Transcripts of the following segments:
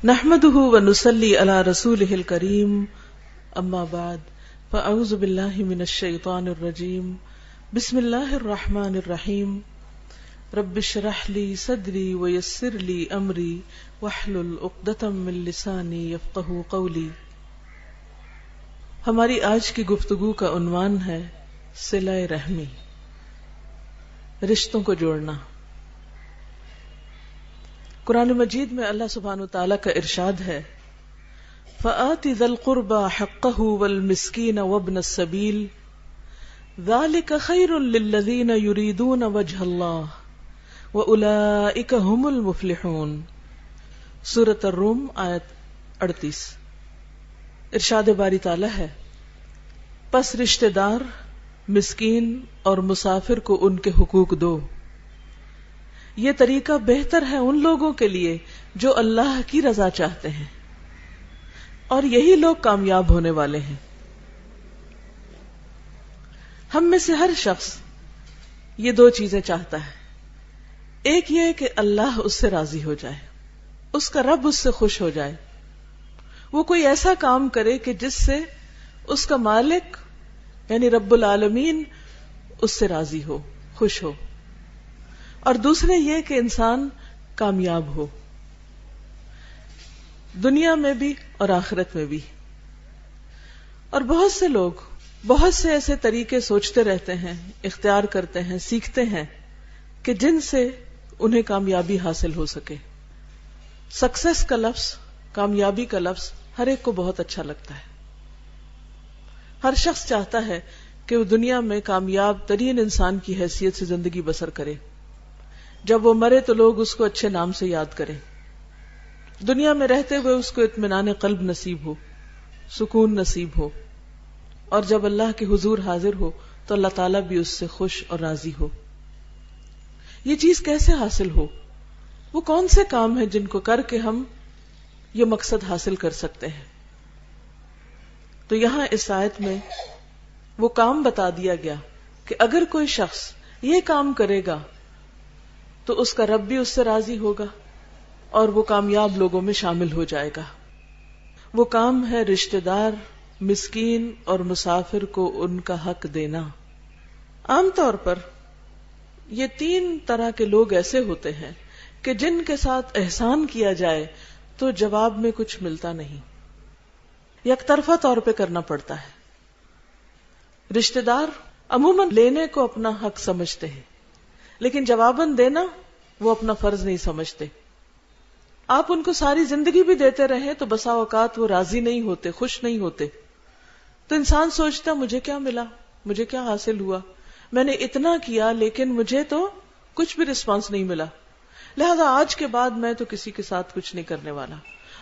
نحمده ونصلي على رسوله الكريم اما بعد فاعوذ بالله من الشيطان الرجيم بسم الله الرحمن الرحيم رب اشرح لي صدري ويسر لي امري واحلل عقدة من لساني يفقهوا قولي۔ ہماری آج کی گفتگو کا عنوان ہے صلہ رحمی، رشتوں کو جوڑنا۔ قرآن مجید میں اللہ سبحانہ وتعالی کا ارشاد ہے فآت ذا القربى حقه والمسكين وابن السبيل ذلك خير للذين يريدون وجه الله وأولئك هم المفلحون۔ سورۃ الروم آیت 38۔ ارشاد باری تعالی ہے پس رشتہ دار، مسکین اور مسافر کو ان کے حقوق دو، یہ طریقہ بہتر ہے ان لوگوں کے لیے جو اللہ کی رضا چاہتے ہیں، اور یہی لوگ کامیاب ہونے والے ہیں۔ ہم میں سے ہر شخص یہ دو چیزیں چاہتا ہے، ایک یہ کہ اللہ اس سے راضی ہو جائے، اس کا رب اس سے خوش ہو جائے، وہ کوئی ایسا کام کرے کہ جس سے اس کا مالک یعنی رب العالمین اس سے راضی ہو، خوش ہو، اور دوسرے یہ کہ انسان کامیاب ہو دنیا میں بھی اور آخرت میں بھی۔ اور بہت سے لوگ بہت سے ایسے طریقے سوچتے رہتے ہیں، اختیار کرتے ہیں، سیکھتے ہیں کہ جن سے انہیں کامیابی حاصل ہو سکے۔ سکسیس کا لفظ، کامیابی کا لفظ ہر ایک کو بہت اچھا لگتا ہے۔ ہر شخص چاہتا ہے کہ وہ دنیا میں کامیاب ترین انسان کی حیثیت سے زندگی بسر کرے، جب وہ مرے تو لوگ اس کو اچھے نام سے یاد کریں، دنیا میں رہتے ہوئے اس کو اطمینان قلب نصیب ہو، سکون نصیب ہو، اور جب اللہ کے حضور حاضر ہو تو اللہ تعالیٰ بھی اس سے خوش اور راضی ہو۔ یہ چیز کیسے حاصل ہو؟ وہ کون سے کام ہیں جن کو کر کے ہم یہ مقصد حاصل کر سکتے ہیں؟ تو یہاں اس آیت میں وہ کام بتا دیا گیا کہ اگر کوئی شخص یہ کام کرے گا تو اس کا رب بھی اس سے راضی ہوگا اور وہ کامیاب لوگوں میں شامل ہو جائے گا۔ وہ کام ہے رشتہ دار، مسکین اور مسافر کو ان کا حق دینا۔ عام طور پر یہ تین طرح کے لوگ ایسے ہوتے ہیں کہ جن کے ساتھ احسان کیا جائے تو جواب میں کچھ ملتا نہیں، یک طرفہ طور پہ کرنا پڑتا ہے۔ رشتہ دار عموماً لینے کو اپنا حق سمجھتے ہیں، لیکن جواباً دینا وہ اپنا فرض نہیں سمجھتے۔ آپ ان کو ساری زندگی بھی دیتے رہیں تو بسا اوقات وہ راضی نہیں ہوتے، خوش نہیں ہوتے، تو انسان سوچتا مجھے کیا ملا، مجھے کیا حاصل ہوا، میں نے اتنا کیا لیکن مجھے تو کچھ بھی رسپانس نہیں ملا، لہذا آج کے بعد میں تو کسی کے ساتھ کچھ نہیں کرنے والا۔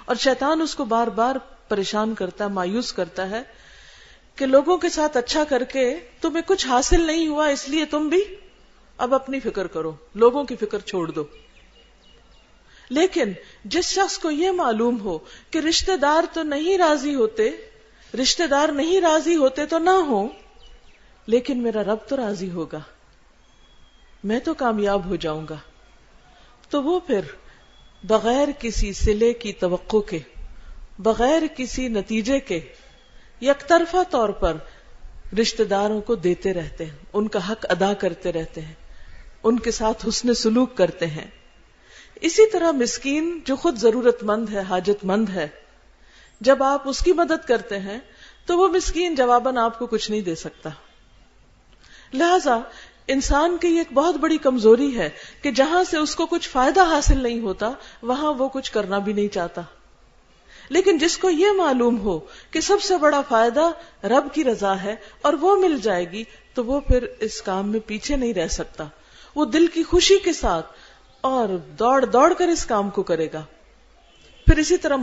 اور شیطان اس کو بار بار پریشان کرتا ہے، مایوس کرتا ہے کہ لوگوں کے ساتھ اچھا کر کے تمہیں کچھ حاصل نہیں ہوا، اس لیے تم بھی اب اپنی فکر کرو، لوگوں کی فکر چھوڑ دو۔ لیکن جس شخص کو یہ معلوم ہو کہ رشتہ دار تو نہیں راضی ہوتے، رشتہ دار نہیں راضی ہوتے تو نہ ہو، لیکن میرا رب تو راضی ہوگا، میں تو کامیاب ہو جاؤں گا، تو وہ پھر بغیر کسی صلے کی توقع کے، بغیر کسی نتیجے کے، یک طرفہ طور پر رشتہ داروں کو دیتے رہتے ہیں، ان کا حق ادا کرتے رہتے ہیں، ان کے ساتھ حسن سلوک کرتے ہیں۔ اسی طرح مسکین جو خود ضرورت مند ہے، حاجت مند ہے، جب آپ اس کی مدد کرتے ہیں تو وہ مسکین جواباً آپ کو کچھ نہیں دے سکتا۔ لہذا انسان کی ایک بہت بڑی کمزوری ہے کہ جہاں سے اس کو کچھ فائدہ حاصل نہیں ہوتا وہاں وہ کچھ کرنا بھی نہیں چاہتا، لیکن جس کو یہ معلوم ہو کہ سب سے بڑا فائدہ رب کی رضا ہے اور وہ مل جائے گی تو وہ پھر اس کام میں پیچھے نہیں رہ سکتا، وہ دل کی خوشی کے ساتھ اور دوڑ دوڑ کر اس کام کو کرے گا۔ پھر اسی طرح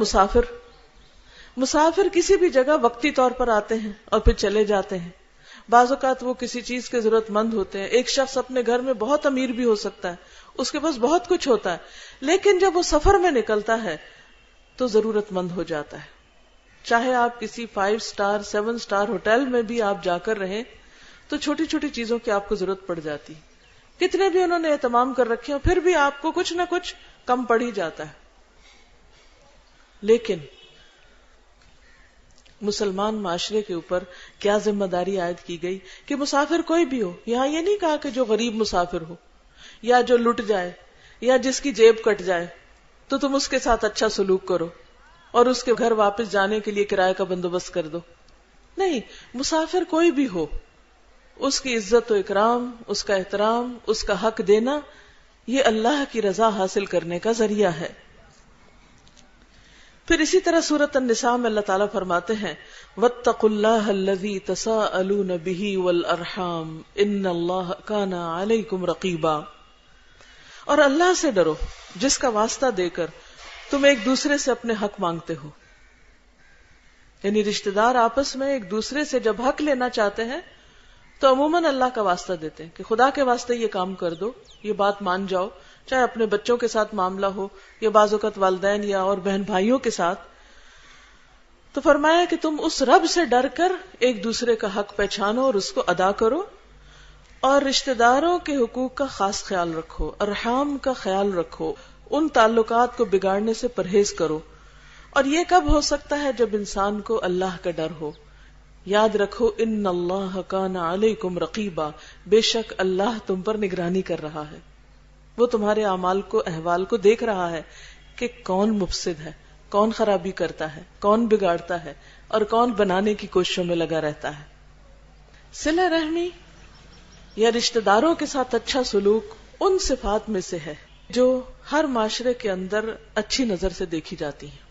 مسافر کسی بھی جگہ وقتی طور پر آتے ہیں اور پھر چلے جاتے ہیں، بعض اوقات وہ کسی چیز کے ضرورت مند ہوتے ہیں۔ ایک شخص اپنے گھر میں بہت امیر بھی ہو سکتا ہے، اس کے پاس بہت کچھ ہوتا ہے، لیکن جب وہ سفر میں نکلتا ہے تو ضرورت مند ہو جاتا ہے۔ چاہے آپ کسی 5 سٹار 7 سٹار ہوٹل میں بھی آپ جا کر رہیں تو چھوٹی چھوٹی چیزوں کی آپ کو ضرورت پڑ جاتی، کتنے بھی انہوں نے اہتمام کر رکھے ہو پھر بھی آپ کو کچھ نہ کچھ کم پڑ ہی جاتا ہے۔ لیکن مسلمان معاشرے کے اوپر کیا ذمہ داری عائد کی گئی کہ مسافر کوئی بھی ہو، یہاں یہ نہیں کہا کہ جو غریب مسافر ہو یا جو لٹ جائے یا جس کی جیب کٹ جائے تو تم اس کے ساتھ اچھا سلوک کرو اور اس کے گھر واپس جانے کے لیے کرایہ کا بندوبست کر دو. نہیں، مسافر کوئی بھی ہو، اس کی عزت و اکرام، اس کا احترام، اس کا حق دینا، یہ اللہ کی رضا حاصل کرنے کا ذریعہ ہے. پھر اسی طرح سورۃ النساء میں اللہ تعالیٰ فرماتے ہیں وَاتَّقُوا اللَّهَ الَّذِي تَسَاءَلُونَ بِهِ وَالْأَرْحَامَ إِنَّ اللَّهَ كَانَ عَلَيْكُمْ رَقِيبًا، اور اللہ سے ڈرو جس کا واسطہ دے کر تم ایک دوسرے سے اپنے حق مانگتے ہو. یعنی رشتہ دار آپس میں ایک دوسرے سے جب حق لینا چاہتے ہیں تو عموماً اللہ کا واسطہ دیتے ہیں کہ خدا کے واسطے یہ کام کر دو، یہ بات مان جاؤ، چاہے اپنے بچوں کے ساتھ معاملہ ہو یا بعض اوقات والدین یا اور بہن بھائیوں کے ساتھ. تو فرمایا کہ تم اس رب سے ڈر کر ایک دوسرے کا حق پہچانو اور اس کو ادا کرو، اور رشتہ داروں کے حقوق کا خاص خیال رکھو، ارحام کا خیال رکھو، ان تعلقات کو بگاڑنے سے پرہیز کرو. اور یہ کب ہو سکتا ہے؟ جب انسان کو اللہ کا ڈر ہو. یاد رکھو ان اللہ کان علیکم رقیبا، بے شک اللہ تم پر نگرانی کر رہا ہے، وہ تمہارے اعمال کو، احوال کو دیکھ رہا ہے کہ کون مفسد ہے، کون خرابی کرتا ہے، کون بگاڑتا ہے اور کون بنانے کی کوششوں میں لگا رہتا ہے. صلہ رحمی یا رشتہ داروں کے ساتھ اچھا سلوک ان صفات میں سے ہے جو ہر معاشرے کے اندر اچھی نظر سے دیکھی جاتی ہیں.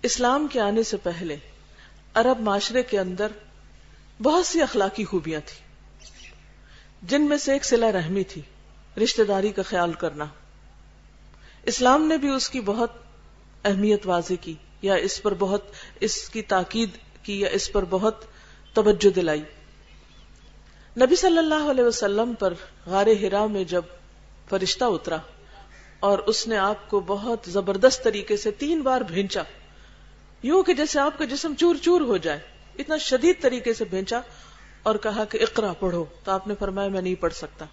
اسلام کے آنے سے پہلے عرب معاشرے کے اندر بہت سی اخلاقی خوبیاں تھیں، جن میں سے ایک صلہ رحمی تھی، رشتہ داری کا خیال کرنا. اسلام نے بھی اس کی بہت اہمیت واضح کی، یا اس پر بہت اس کی تاکید کی، یا اس پر بہت توجہ دلائی. نبی صلی اللہ علیہ وسلم پر غار حرا میں جب فرشتہ اترا اور اس نے آپ کو بہت زبردست طریقے سے 3 بار بھینچا، یوں کہ جیسے آپ کا جسم چور چور ہو جائے، اتنا شدید طریقے سے بھینچا اور کہا کہ اقرا پڑھو، تو آپ نے فرمایا میں نہیں پڑھ سکتا.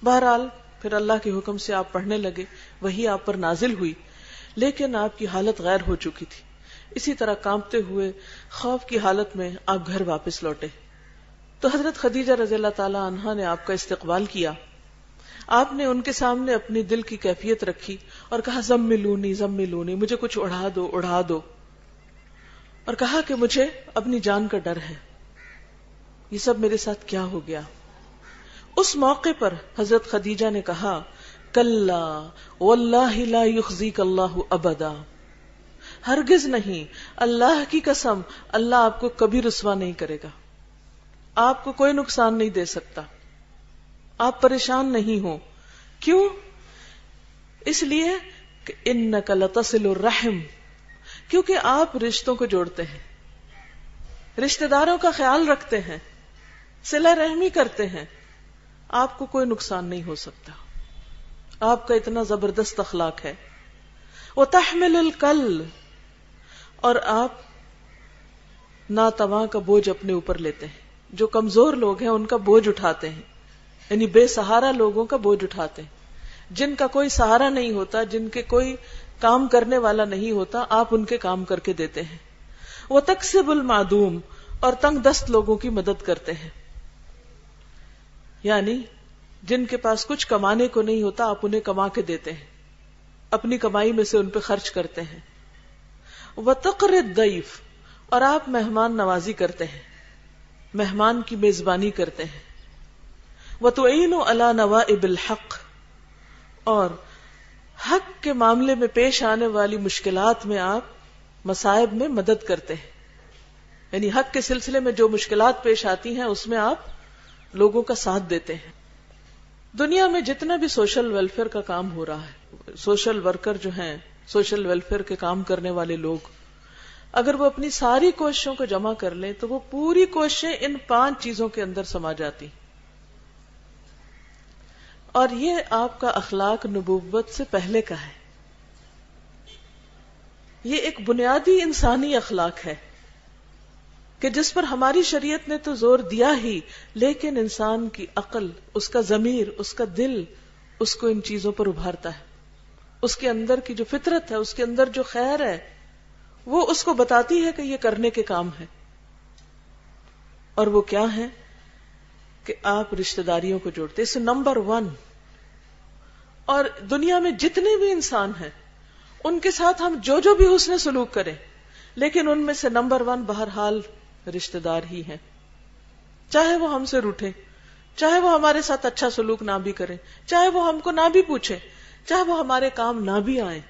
بہرحال پھر اللہ کے حکم سے آپ پڑھنے لگے، وہی آپ پر نازل ہوئی، لیکن آپ کی حالت غیر ہو چکی تھی. اسی طرح کانپتے ہوئے خوف کی حالت میں آپ گھر واپس لوٹے. تو حضرت خدیجہ رضی اللہ تعالی عنہا نے آپ کا استقبال کیا. آپ نے ان کے سامنے اپنی دل کی کیفیت رکھی اور کہا زملونی زملونی، مجھے کچھ اڑا دو اڑا دو، اور کہا کہ مجھے اپنی جان کا ڈر ہے، یہ سب میرے ساتھ کیا ہو گیا. اس موقع پر حضرت خدیجہ نے کہا کلا واللہ لا یخزیک اللہ ابدا، ہرگز نہیں، اللہ کی قسم، اللہ آپ کو کبھی رسوا نہیں کرے گا، آپ کو کوئی نقصان نہیں دے سکتا، آپ پریشان نہیں ہو. کیوں؟ اس لیے کہ انک لتصل الرحم، کیونکہ آپ رشتوں کو جوڑتے ہیں، رشتہ داروں کا خیال رکھتے ہیں، صلہ رحمی کرتے ہیں، آپ کو کوئی نقصان نہیں ہو سکتا. آپ کا اتنا زبردست اخلاق ہے. وتحمل الکل، اور آپ ناتواں کا بوجھ اپنے اوپر لیتے ہیں، جو کمزور لوگ ہیں ان کا بوجھ اٹھاتے ہیں، یعنی بے سہارا لوگوں کا بوجھ اٹھاتے ہیں، جن کا کوئی سہارا نہیں ہوتا، جن کے کوئی کام کرنے والا نہیں ہوتا، آپ ان کے کام کر کے دیتے ہیں. وتکسب المعدوم، اور تنگ دست لوگوں کی مدد کرتے ہیں، یعنی جن کے پاس کچھ کمانے کو نہیں ہوتا آپ انہیں کما کے دیتے ہیں، اپنی کمائی میں سے ان پہ خرچ کرتے ہیں. وتقر الضیف، اور آپ مہمان نوازی کرتے ہیں، مہمان کی میزبانی کرتے ہیں. وتعین علی نوائب الحق، اور حق کے معاملے میں پیش آنے والی مشکلات میں آپ مصائب میں مدد کرتے ہیں، یعنی حق کے سلسلے میں جو مشکلات پیش آتی ہیں اس میں آپ لوگوں کا ساتھ دیتے ہیں. دنیا میں جتنا بھی سوشل ویلفیئر کا کام ہو رہا ہے، سوشل ورکر جو ہیں، سوشل ویلفیئر کے کام کرنے والے لوگ، اگر وہ اپنی ساری کوششوں کو جمع کر لیں تو وہ پوری کوششیں ان 5 چیزوں کے اندر سما جاتی. اور یہ آپ کا اخلاق نبوت سے پہلے کا ہے. یہ ایک بنیادی انسانی اخلاق ہے کہ جس پر ہماری شریعت نے تو زور دیا ہی، لیکن انسان کی عقل، اس کا ضمیر، اس کا دل اس کو ان چیزوں پر ابھارتا ہے. اس کے اندر کی جو فطرت ہے، اس کے اندر جو خیر ہے، وہ اس کو بتاتی ہے کہ یہ کرنے کے کام ہے. اور وہ کیا ہے کہ آپ رشتہ داریوں کو جوڑتے. اس نمبر 1. اور دنیا میں جتنے بھی انسان ہیں ان کے ساتھ ہم جو بھی حسن سلوک کریں، لیکن ان میں سے نمبر 1 بہرحال رشتہ دار ہی ہیں. چاہے وہ ہم سے روٹھے، چاہے وہ ہمارے ساتھ اچھا سلوک نہ بھی کریں، چاہے وہ ہم کو نہ بھی پوچھیں، چاہے وہ ہمارے کام نہ بھی آئیں،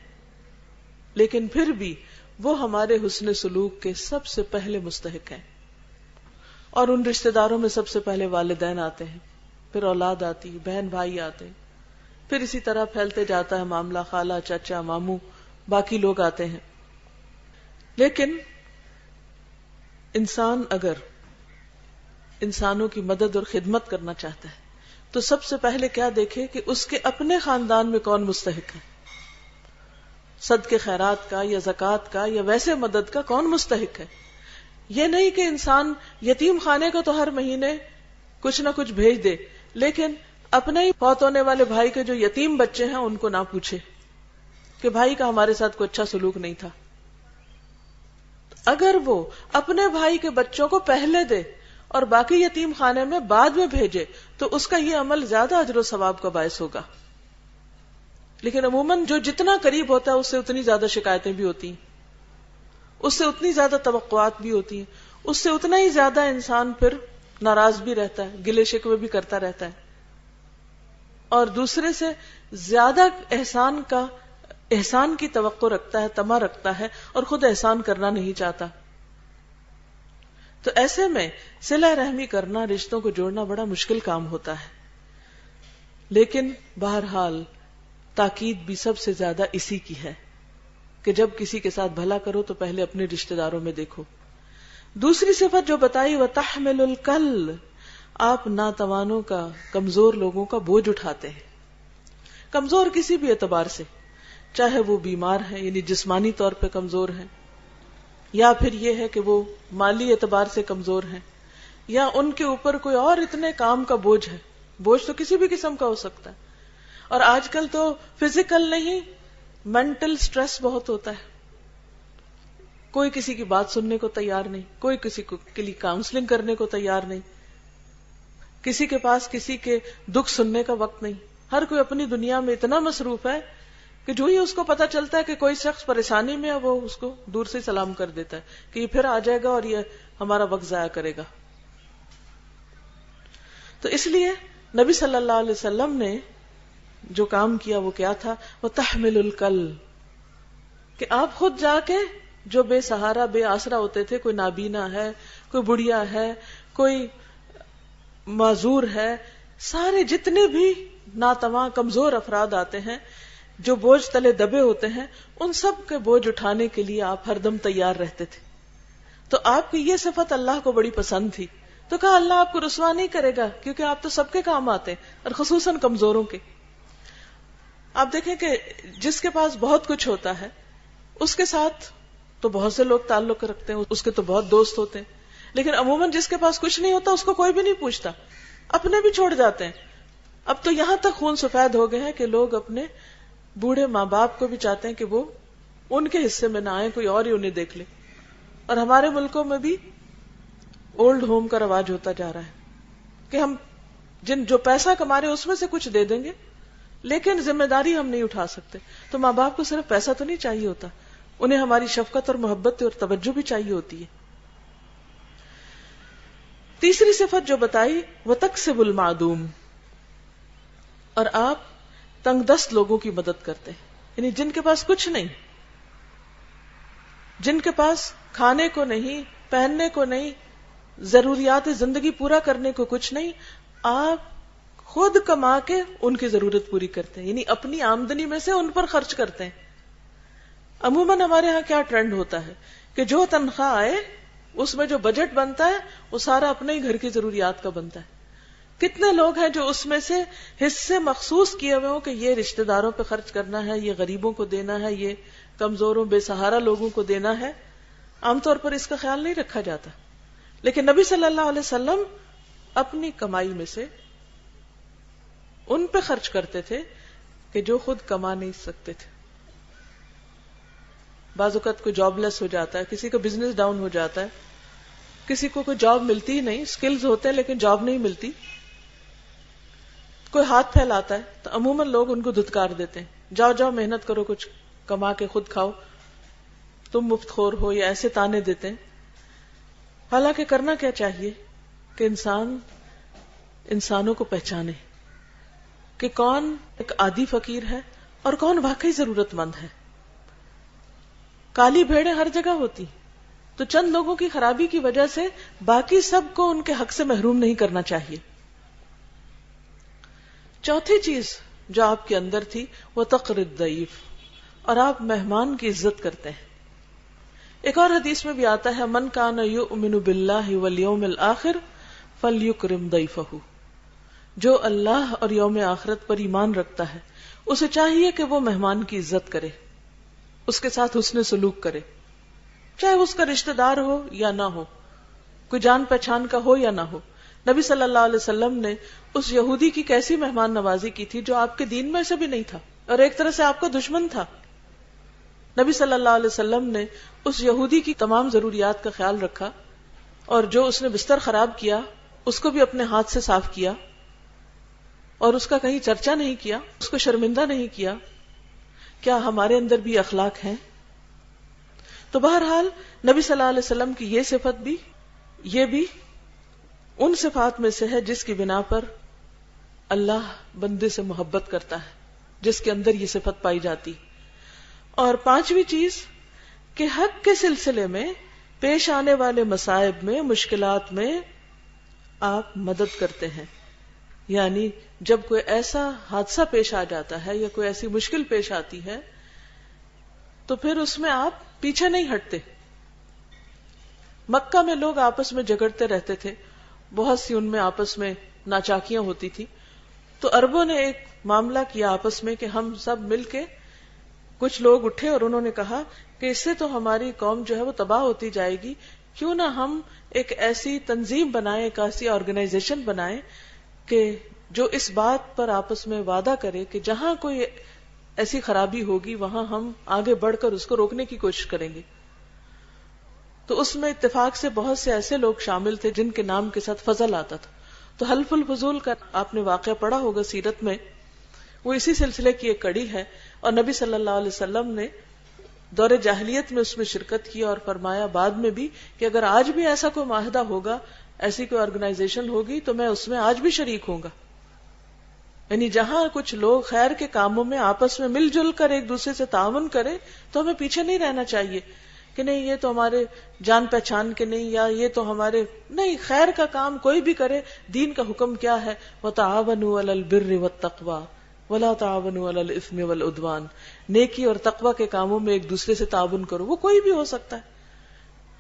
لیکن پھر بھی وہ ہمارے حسن سلوک کے سب سے پہلے مستحق ہیں. اور ان رشتہ داروں میں سب سے پہلے والدین آتے ہیں، پھر اولاد آتی، بہن بھائی آتے ہیں، پھر اسی طرح پھیلتے جاتا ہے معاملہ، خالہ، چچا، ماموں، باقی لوگ آتے ہیں. لیکن انسان اگر انسانوں کی مدد اور خدمت کرنا چاہتا ہے تو سب سے پہلے کیا دیکھے کہ اس کے اپنے خاندان میں کون مستحق ہے، صدقے خیرات کا یا زکوٰۃ کا یا ویسے مدد کا کون مستحق ہے. یہ نہیں کہ انسان یتیم خانے کو تو ہر مہینے کچھ نہ کچھ بھیج دے، لیکن اپنے ہی فوت ہونے والے بھائی کے جو یتیم بچے ہیں ان کو نہ پوچھے کہ بھائی کا ہمارے ساتھ کوئی اچھا سلوک نہیں تھا. اگر وہ اپنے بھائی کے بچوں کو پہلے دے اور باقی یتیم خانے میں بعد میں بھیجے تو اس کا یہ عمل زیادہ اجر و ثواب کا باعث ہوگا. لیکن عموماً جو جتنا قریب ہوتا ہے اس سے اتنی زیادہ شکایتیں بھی ہوتی ہیں، اس سے اتنی زیادہ توقعات بھی ہوتی ہیں، اس سے اتنا ہی زیادہ انسان پھر ناراض بھی رہتا ہے، گلے شکوے بھی کرتا رہتا ہے، اور دوسرے سے زیادہ احسان کی توقع رکھتا ہے، طمع رکھتا ہے، اور خود احسان کرنا نہیں چاہتا. تو ایسے میں صلہ رحمی کرنا، رشتوں کو جوڑنا بڑا مشکل کام ہوتا ہے. لیکن بہرحال تاکید بھی سب سے زیادہ اسی کی ہے کہ جب کسی کے ساتھ بھلا کرو تو پہلے اپنے رشتہ داروں میں دیکھو. دوسری صفت جو بتائی وَتَحْمِلُ الْكَلِّ، آپ ناتوانوں کا، کمزور لوگوں کا بوجھ اٹھاتے ہیں. کمزور کسی بھی اعتبار سے، چاہے وہ بیمار ہیں یعنی جسمانی طور پہ کمزور ہیں، یا پھر یہ ہے کہ وہ مالی اعتبار سے کمزور ہیں، یا ان کے اوپر کوئی اور اتنے کام کا بوجھ ہے. بوجھ تو کسی بھی قسم کا ہو سکتا ہے، اور آج کل تو فزیکل نہیں، مینٹل سٹریس بہت ہوتا ہے. کوئی کسی کی بات سننے کو تیار نہیں، کوئی کسی کے لیے کاؤنسلنگ کرنے کو تیار نہیں، کسی کے پاس کسی کے دکھ سننے کا وقت نہیں. ہر کوئی اپنی دنیا میں اتنا مصروف ہے کہ جو ہی اس کو پتا چلتا ہے کہ کوئی شخص پریشانی میں ہے وہ اس کو دور سے سلام کر دیتا ہے کہ یہ پھر آ جائے گا اور یہ ہمارا وقت ضائع کرے گا. تو اس لیے نبی صلی اللہ علیہ وسلم نے جو کام کیا وہ کیا تھا، وہ تحمل الکل، کہ آپ خود جا کے جو بے سہارا بے آسرا ہوتے تھے، کوئی نابینا ہے، کوئی بڑھیا ہے، کوئی معذور ہے، سارے جتنے بھی ناتواں کمزور افراد آتے ہیں جو بوجھ تلے دبے ہوتے ہیں، ان سب کے بوجھ اٹھانے کے لیے آپ ہر دم تیار رہتے تھے. تو آپ کی یہ صفت اللہ کو بڑی پسند تھی، تو کہا اللہ آپ کو رسوا نہیں کرے گا کیونکہ آپ تو سب کے کام آتے ہیں، اور خصوصاً کمزوروں کے. آپ دیکھیں کہ جس کے پاس بہت کچھ ہوتا ہے اس کے ساتھ تو بہت سے لوگ تعلق رکھتے ہیں، اس کے تو بہت دوست ہوتے ہیں، لیکن عموماً جس کے پاس کچھ نہیں ہوتا اس کو کوئی بھی نہیں پوچھتا، اپنے بھی چھوڑ جاتے ہیں. اب تو یہاں تک خون سفید ہو گئے ہیں کہ لوگ اپنے بوڑھے ماں باپ کو بھی چاہتے ہیں کہ وہ ان کے حصے میں نہ آئے، کوئی اور ہی انہیں دیکھ لے. اور ہمارے ملکوں میں بھی اولڈ ہوم کا رواج ہوتا جا رہا ہے کہ ہم جو پیسہ کما رہے اس میں سے کچھ دے دیں گے لیکن ذمہ داری ہم نہیں اٹھا سکتے. تو ماں باپ کو صرف پیسہ تو نہیں چاہیے ہوتا، انہیں ہماری شفقت اور محبت اور توجہ بھی چاہیے ہوتی ہے. تیسری صفت جو بتائی وہ تکسب المعدوم، اور آپ تنگ دست لوگوں کی مدد کرتے ہیں، یعنی جن کے پاس کچھ نہیں، جن کے پاس کھانے کو نہیں، پہننے کو نہیں، ضروریات زندگی پورا کرنے کو کچھ نہیں، آپ خود کما کے ان کی ضرورت پوری کرتے ہیں، یعنی اپنی آمدنی میں سے ان پر خرچ کرتے ہیں. عموماً ہمارے ہاں کیا ٹرینڈ ہوتا ہے کہ جو تنخواہ آئے اس میں جو بجٹ بنتا ہے وہ سارا اپنے ہی گھر کی ضروریات کا بنتا ہے. کتنے لوگ ہیں جو اس میں سے حصے مخصوص کیے ہوئے ہوں کہ یہ رشتہ داروں پہ خرچ کرنا ہے، یہ غریبوں کو دینا ہے، یہ کمزوروں بے سہارا لوگوں کو دینا ہے. عام طور پر اس کا خیال نہیں رکھا جاتا، لیکن نبی صلی اللہ علیہ وسلم اپنی کمائی میں سے ان پہ خرچ کرتے تھے کہ جو خود کما نہیں سکتے تھے. بعض اوقات کوئی جاب لیس ہو جاتا ہے، کسی کا بزنس ڈاؤن ہو جاتا ہے، کسی کو کوئی جاب ملتی ہی نہیں، سکلز ہوتے ہیں لیکن جاب نہیں ملتی، کوئی ہاتھ پھیلاتا ہے تو عموماً لوگ ان کو دھتکار دیتے ہیں، جاؤ جاؤ محنت کرو، کچھ کما کے خود کھاؤ، تم مفت خور ہو، یا ایسے تانے دیتے ہیں۔ حالانکہ کرنا کیا چاہیے کہ انسان انسانوں کو پہچانے کہ کون ایک عادی فقیر ہے اور کون واقعی ضرورت مند ہے۔ کالی بھیڑیں ہر جگہ ہوتی، تو چند لوگوں کی خرابی کی وجہ سے باقی سب کو ان کے حق سے محروم نہیں کرنا چاہیے۔ چوتھی چیز جو آپ کے اندر تھی وہ تقر الضیف، اور آپ مہمان کی عزت کرتے ہیں۔ ایک اور حدیث میں بھی آتا ہے من کان یؤمن باللہ والیوم الآخر فلیکرم ضیفہ، جو اللہ اور یوم آخرت پر ایمان رکھتا ہے اسے چاہیے کہ وہ مہمان کی عزت کرے، اس کے ساتھ حسن سلوک کرے، چاہے اس کا رشتہ دار ہو یا نہ ہو، کوئی جان پہچان کا ہو یا نہ ہو۔ نبی صلی اللہ علیہ وسلم نے اس یہودی کی کیسی مہمان نوازی کی تھی جو آپ کے دین میں سے بھی نہیں تھا اور ایک طرح سے آپ کا دشمن تھا۔ نبی صلی اللہ علیہ وسلم نے اس یہودی کی تمام ضروریات کا خیال رکھا، اور جو اس نے بستر خراب کیا اس کو بھی اپنے ہاتھ سے صاف کیا، اور اس کا کہیں چرچا نہیں کیا، اس کو شرمندہ نہیں کیا۔ کیا ہمارے اندر بھی اخلاق ہیں؟ تو بہرحال نبی صلی اللہ علیہ وسلم کی یہ صفت بھی، یہ بھی ان صفات میں سے ہے جس کی بنا پر اللہ بندے سے محبت کرتا ہے، جس کے اندر یہ صفت پائی جاتی۔ اور پانچویں چیز کہ حق کے سلسلے میں پیش آنے والے مصائب میں، مشکلات میں آپ مدد کرتے ہیں، یعنی جب کوئی ایسا حادثہ پیش آ جاتا ہے یا کوئی ایسی مشکل پیش آتی ہے تو پھر اس میں آپ پیچھے نہیں ہٹتے۔ مکہ میں لوگ آپس میں جھگڑتے رہتے تھے، بہت سی ان میں آپس میں ناچاکیاں ہوتی تھی، تو عربوں نے ایک معاملہ کیا آپس میں کہ ہم سب مل کے، کچھ لوگ اٹھے اور انہوں نے کہا کہ اس سے تو ہماری قوم جو ہے وہ تباہ ہوتی جائے گی، کیوں نہ ہم ایک ایسی تنظیم بنائیں، ایک ایسی آرگنائزیشن بنائیں کہ جو اس بات پر آپس میں وعدہ کرے کہ جہاں کوئی ایسی خرابی ہوگی وہاں ہم آگے بڑھ کر اس کو روکنے کی کوشش کریں گے۔ تو اس میں اتفاق سے بہت سے ایسے لوگ شامل تھے جن کے نام کے ساتھ فضل آتا تھا۔ تو حلف الفضول کا آپ نے واقعہ پڑھا ہوگا سیرت میں، وہ اسی سلسلے کی ایک کڑی ہے، اور نبی صلی اللہ علیہ وسلم نے دور جاہلیت میں اس میں شرکت کی اور فرمایا بعد میں بھی کہ اگر آج بھی ایسا کوئی معاہدہ ہوگا، ایسی کوئی آرگنائزیشن ہوگی تو میں اس میں آج بھی شریک ہوں گا۔ یعنی جہاں کچھ لوگ خیر کے کاموں میں آپس میں مل جل کر ایک دوسرے سے تعاون کریں تو ہمیں پیچھے نہیں رہنا چاہیے کہ نہیں یہ تو ہمارے جان پہچان کے نہیں، یا یہ تو ہمارے نہیں، خیر کا کام کوئی بھی کرے۔ دین کا حکم کیا ہے؟ وَتَعَاوَنُوا عَلَى الْبِرِّ وَالتَّقْوَى وَلَا تَعَاوَنُوا عَلَى الْإِثْمِ وَالْعُدْوَانِ، نیکی اور تقوی کے کاموں میں ایک دوسرے سے تعاون کرو۔ وہ کوئی بھی ہو سکتا ہے،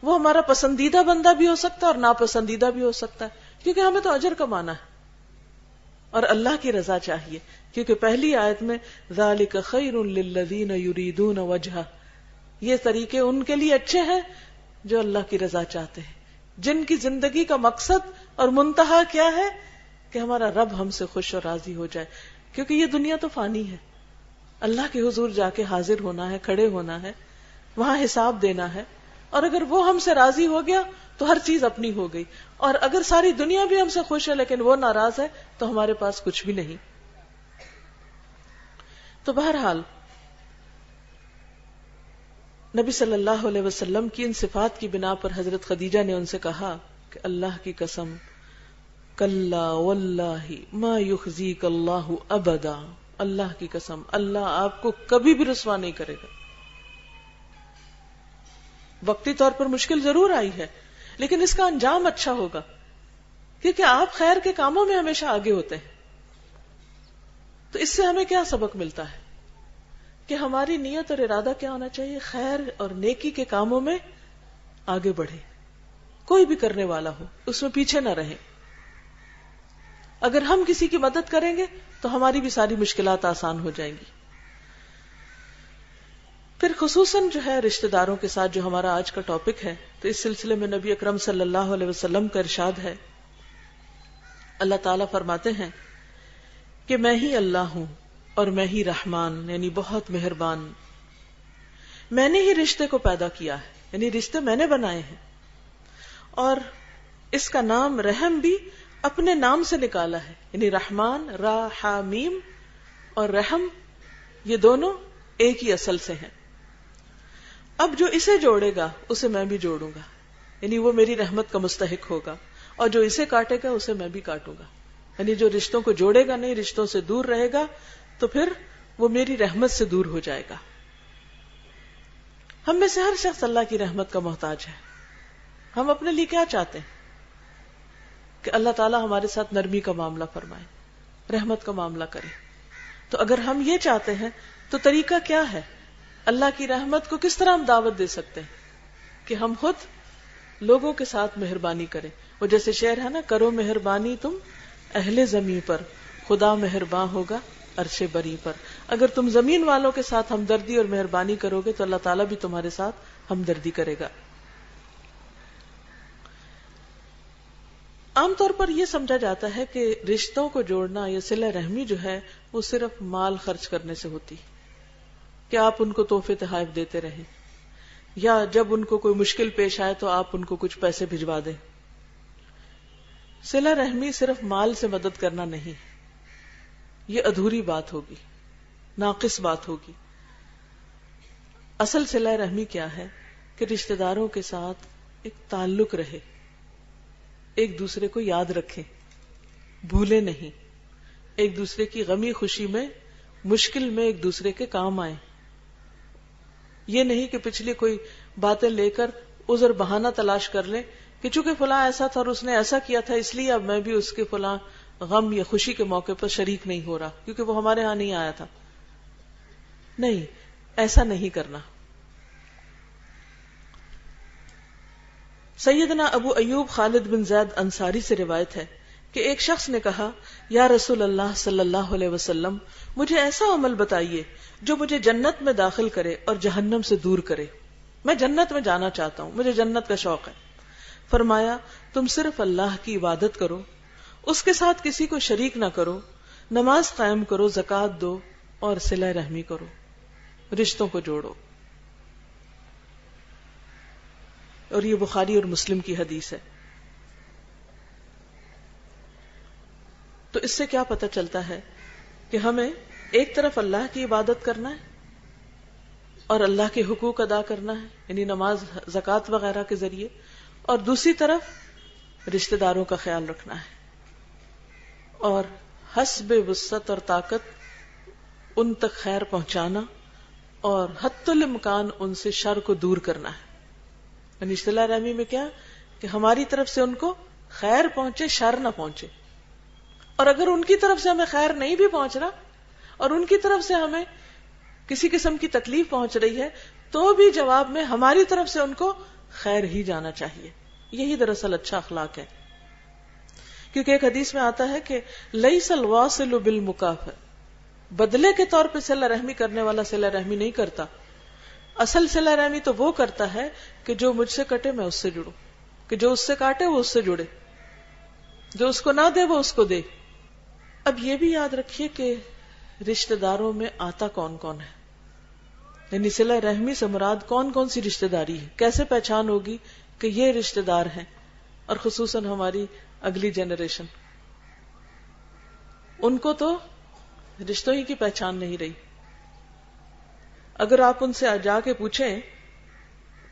وہ ہمارا پسندیدہ بندہ بھی ہو سکتا ہے اور ناپسندیدہ بھی ہو سکتا ہے، کیونکہ ہمیں تو اجر کمانا ہے اور اللہ کی رضا چاہیے، کیونکہ پہلی آیت میں ذَلِكَ خَيْرٌ لِّلَّذِينَ يُرِيدُونَ وَجْهَهُ، یہ طریقے ان کے لیے اچھے ہیں جو اللہ کی رضا چاہتے ہیں، جن کی زندگی کا مقصد اور منتہا کیا ہے کہ ہمارا رب ہم سے خوش اور راضی ہو جائے، کیونکہ یہ دنیا تو فانی ہے، اللہ کے حضور جا کے حاضر ہونا ہے، کھڑے ہونا ہے، وہاں حساب دینا ہے، اور اگر وہ ہم سے راضی ہو گیا تو ہر چیز اپنی ہو گئی، اور اگر ساری دنیا بھی ہم سے خوش ہے لیکن وہ ناراض ہے تو ہمارے پاس کچھ بھی نہیں۔ تو بہرحال نبی صلی اللہ علیہ وسلم کی ان صفات کی بنا پر حضرت خدیجہ نے ان سے کہا کہ اللہ کی قسم، کلا واللہ ما یخزیک اللہ ابدا، اللہ کی قسم اللہ آپ کو کبھی بھی رسوا نہیں کرے گا۔ وقتی طور پر مشکل ضرور آئی ہے لیکن اس کا انجام اچھا ہوگا، کیونکہ آپ خیر کے کاموں میں ہمیشہ آگے ہوتے ہیں۔ تو اس سے ہمیں کیا سبق ملتا ہے کہ ہماری نیت اور ارادہ کیا ہونا چاہیے؟ خیر اور نیکی کے کاموں میں آگے بڑھے، کوئی بھی کرنے والا ہو اس میں پیچھے نہ رہے۔ اگر ہم کسی کی مدد کریں گے تو ہماری بھی ساری مشکلات آسان ہو جائیں گی۔ پھر خصوصاً جو ہے رشتہ داروں کے ساتھ جو ہمارا آج کا ٹاپک ہے، تو اس سلسلے میں نبی اکرم صلی اللہ علیہ وسلم کا ارشاد ہے، اللہ تعالیٰ فرماتے ہیں کہ میں ہی اللہ ہوں اور میں ہی رحمان، یعنی بہت مہربان، میں نے ہی رشتے کو پیدا کیا ہے، یعنی رشتے میں نے بنائے ہیں، اور اس کا نام رحم بھی اپنے نام سے نکالا ہے، یعنی رحمان، را حا میم، اور رحم، یہ دونوں ایک ہی اصل سے ہیں۔ اب جو اسے جوڑے گا اسے میں بھی جوڑوں گا، یعنی وہ میری رحمت کا مستحق ہوگا، اور جو اسے کاٹے گا اسے میں بھی کاٹوں گا، یعنی جو رشتوں کو جوڑے گا نہیں، رشتوں سے دور رہے گا، تو پھر وہ میری رحمت سے دور ہو جائے گا۔ ہم میں سے ہر شخص اللہ کی رحمت کا محتاج ہے۔ ہم اپنے لیے کیا چاہتے ہیں؟ کہ اللہ تعالیٰ ہمارے ساتھ نرمی کا معاملہ فرمائے، رحمت کا معاملہ کرے۔ تو اگر ہم یہ چاہتے ہیں تو طریقہ کیا ہے؟ اللہ کی رحمت کو کس طرح ہم دعوت دے سکتے ہیں؟ کہ ہم خود لوگوں کے ساتھ مہربانی کریں۔ وہ جیسے شعر ہے نا، کرو مہربانی تم اہل زمین پر، خدا مہرباں ہوگا عرش بری پر۔ اگر تم زمین والوں کے ساتھ ہمدردی اور مہربانی کرو گے تو اللہ تعالیٰ بھی تمہارے ساتھ ہمدردی کرے گا۔ عام طور پر یہ سمجھا جاتا ہے کہ رشتوں کو جوڑنا یا صلہ رحمی جو ہے وہ صرف مال خرچ کرنے سے ہوتی، کہ آپ ان کو تحفے تحائف دیتے رہیں، یا جب ان کو کوئی مشکل پیش آئے تو آپ ان کو کچھ پیسے بھجوا دیں۔ صلہ رحمی صرف مال سے مدد کرنا نہیں، یہ ادھوری بات ہوگی، ناقص بات ہوگی۔ اصل صلہ رحمی کیا ہے؟ کہ رشتہ داروں کے ساتھ ایک تعلق رہے، ایک دوسرے کو یاد رکھیں، بھولے نہیں، ایک دوسرے کی غمی خوشی میں، مشکل میں ایک دوسرے کے کام آئیں۔ یہ نہیں کہ پچھلی کوئی باتیں لے کر عذر بہانہ تلاش کر لیں کہ چونکہ فلاں ایسا تھا اور اس نے ایسا کیا تھا اس لیے اب میں بھی اس کے فلاں غم یا خوشی کے موقع پر شریک نہیں ہو رہا کیونکہ وہ ہمارے ہاں نہیں آیا تھا۔ نہیں، ایسا نہیں کرنا۔ سیدنا ابو ایوب خالد بن زید انصاری سے روایت ہے کہ ایک شخص نے کہا، یا رسول اللہ صلی اللہ علیہ وسلم، مجھے ایسا عمل بتائیے جو مجھے جنت میں داخل کرے اور جہنم سے دور کرے۔ میں جنت میں جانا چاہتا ہوں، مجھے جنت کا شوق ہے۔ فرمایا، تم صرف اللہ کی عبادت کرو، اس کے ساتھ کسی کو شریک نہ کرو، نماز قائم کرو، زکوٰۃ دو، اور صلہ رحمی کرو، رشتوں کو جوڑو۔ اور یہ بخاری اور مسلم کی حدیث ہے۔ تو اس سے کیا پتہ چلتا ہے کہ ہمیں ایک طرف اللہ کی عبادت کرنا ہے اور اللہ کے حقوق ادا کرنا ہے، یعنی نماز، زکوٰۃ وغیرہ کے ذریعے، اور دوسری طرف رشتہ داروں کا خیال رکھنا ہے اور حسب وسعت اور طاقت ان تک خیر پہنچانا اور حتی الامکان ان سے شر کو دور کرنا ہے۔ یعنی صلہ رحمی میں کیا کہ ہماری طرف سے ان کو خیر پہنچے، شر نہ پہنچے، اور اگر ان کی طرف سے ہمیں خیر نہیں بھی پہنچ رہا اور ان کی طرف سے ہمیں کسی قسم کی تکلیف پہنچ رہی ہے تو بھی جواب میں ہماری طرف سے ان کو خیر ہی جانا چاہیے۔ یہی دراصل اچھا اخلاق ہے، کیونکہ ایک حدیث میں آتا ہے کہ لیس الواصل بالمکافئ، بدلے کے طور پہ صلہ رحمی کرنے والا صلہ رحمی نہیں کرتا، اصل صلہ رحمی تو وہ کرتا ہے کہ جو مجھ سے کٹے میں اس سے جڑوں، کہ جو اس سے کاٹے وہ اس سے جڑے، جو اس کو نہ دے وہ اس کو دے۔ اب یہ بھی یاد رکھیے کہ رشتہ داروں میں آتا کون کون ہے، یعنی صلہ رحمی سے مراد کون کون سی رشتہ داری ہے، کیسے پہچان ہوگی کہ یہ رشتہ دار ہیں، اور خصوصاً ہماری اگلی جنریشن، ان کو تو رشتوں ہی کی پہچان نہیں رہی۔ اگر آپ ان سے جا کے پوچھیں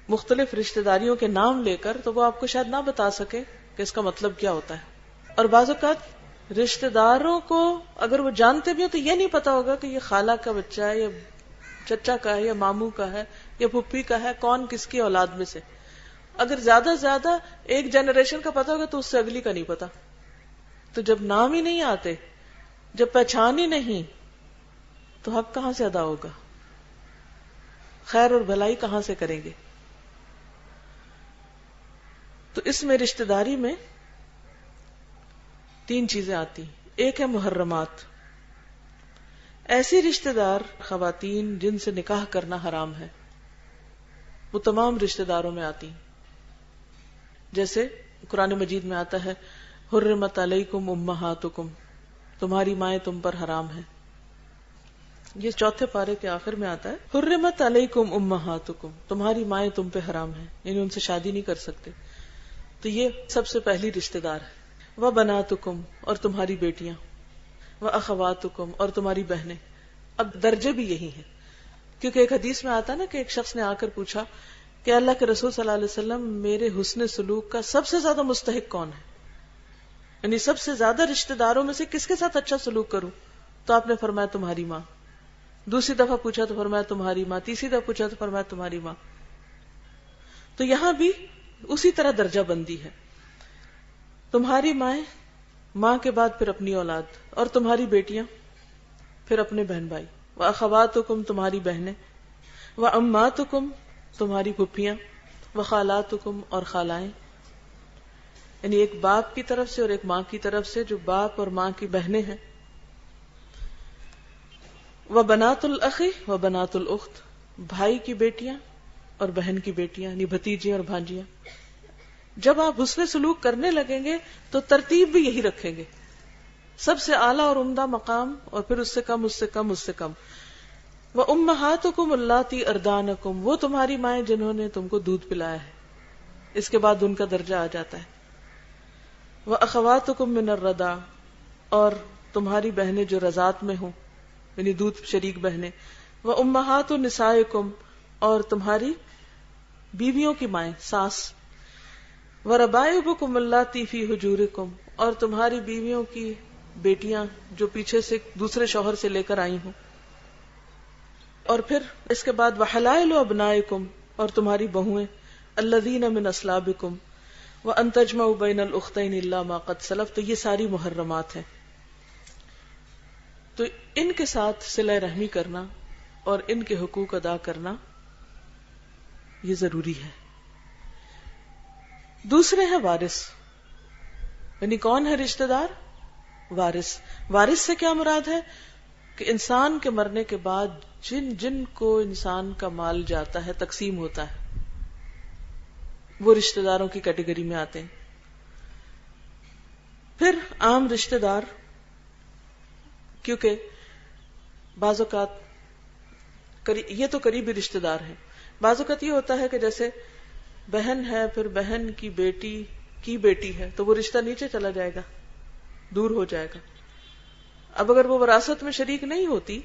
مختلف رشتہ داریوں کے نام لے کر تو وہ آپ کو شاید نہ بتا سکے کہ اس کا مطلب کیا ہوتا ہے، اور بعض اوقات رشتہ داروں کو اگر وہ جانتے بھی ہو تو یہ نہیں پتا ہوگا کہ یہ خالہ کا بچہ ہے یا چچا کا ہے یا ماموں کا ہے یا پھپھی کا ہے، کون کس کی اولاد میں سے۔ اگر زیادہ سے زیادہ ایک جنریشن کا پتا ہوگا تو اس سے اگلی کا نہیں پتا۔ تو جب نام ہی نہیں آتے، جب پہچان ہی نہیں، تو حق کہاں سے ادا ہوگا، خیر اور بھلائی کہاں سے کریں گے؟ تو اس میں رشتہ داری میں تین چیزیں آتی ہیں۔ ایک ہے محرمات، ایسی رشتہ دار خواتین جن سے نکاح کرنا حرام ہے، وہ تمام رشتہ داروں میں آتی ہیں۔ جیسے قرآن مجید میں آتا ہے، حرمت علیکم امہاتکم، تمہاری مائیں تم پر حرام ہیں۔ یہ چوتھے پارے کے آخر میں آتا ہے، حرمت علیکم امہاتکم، تمہاری مائیں تم پہ حرام ہیں، یعنی ان سے شادی نہیں کر سکتے. تو یہ سب سے پہلی رشتہ دار ہے. وبناتکم، اور تمہاری بیٹیاں، واخواتکم، اور تمہاری بہنیں. اب درجے بھی یہی ہیں، کیونکہ ایک حدیث میں آتا نا کہ ایک شخص نے آ کر پوچھا کہ اللہ کے رسول صلی اللہ علیہ وسلم، میرے حسن سلوک کا سب سے زیادہ مستحق کون ہے؟ یعنی سب سے زیادہ رشتہ داروں میں سے کس کے ساتھ اچھا سلوک کروں؟ تو آپ نے فرمایا تمہاری ماں. دوسری دفعہ پوچھا تو فرمایا تمہاری ماں. تیسری دفعہ پوچھا تو فرمایا تمہاری ماں. تو یہاں بھی اسی طرح درجہ بندی ہے. تمہاری مائیں، ماں کے بعد پھر اپنی اولاد، اور تمہاری بیٹیاں، پھر اپنے بہن بھائی. وَأَخَوَاتُكُمْ، تمہاری بہنیں، وَأَمَّاتُكُمْ، تمہاری پھپھیاں، وَخَالَاتُكُمْ، اور خالائیں. یعنی ایک باپ کی طرف سے اور ایک ماں کی طرف سے جو باپ اور ماں کی بہنیں ہیں. وَبَنَاتُ الْأَخِ وَبَنَاتُ الْأُخْتِ، بھائی کی بیٹیاں اور بہن کی بیٹیاں، یعنی بھتیجیاں اور بھانجیاں. جب آپ حسن سلوک کرنے لگیں گے تو ترتیب بھی یہی رکھیں گے، سب سے اعلیٰ اور عمدہ مقام، اور پھر اس سے کم، اس سے کم، اس سے کم. وَأُمَّهَاتُكُمُ اللَّاتِي أَرْضَعْنَكُمْ، وہ تمہاری مائیں جنہوں نے تم کو دودھ پلایا ہے. اس کے بعد ان کا درجہ آ جاتا ہے. وَأَخَوَاتُكُمْ مِنَ الرَّضَاعِ، اور تمہاری بہنیں جو رضاعت میں ہوں، یعنی دودھ شریک بہنیں. وَأُمَّهَاتُ نِسَائِكُمْ، اور تمہاری بیویوں کی مائیں، ساس. وَرَبَائِبُكُمُ اللَّاتِي فِي حُجُورِكُمْ، اور تمہاری بیویوں کی بیٹیاں جو پیچھے سے دوسرے شوہر سے لے کر آئی ہوں. اور پھر اس کے بعد وَحَلَائِلُ أَبْنَائِكُمْ، اور تمہاری بہویں، الَّذِينَ مِنْ أَصْلَابِكُمْ وَأَن تَجْمَعُوا بَيْنَ الْأُخْتَيْنِ إِلَّا مَا قَدْ سَلَفَ. تو یہ ساری محرمات ہیں. تو ان کے ساتھ صلہ رحمی کرنا اور ان کے حقوق ادا کرنا یہ ضروری ہے. دوسرے ہیں وارث. یعنی کون ہے رشتہ دار؟ وارث. وارث سے کیا مراد ہے؟ کہ انسان کے مرنے کے بعد جن جن کو انسان کا مال جاتا ہے، تقسیم ہوتا ہے، وہ رشتہ داروں کی کیٹیگری میں آتے ہیں. پھر عام رشتہ دار، کیونکہ بعض اوقات یہ تو قریبی رشتہ دار ہیں. بعض اوقات یہ ہوتا ہے کہ جیسے بہن ہے، پھر بہن کی بیٹی ہے، تو وہ رشتہ نیچے چلا جائے گا، دور ہو جائے گا. اب اگر وہ وراثت میں شریک نہیں ہوتی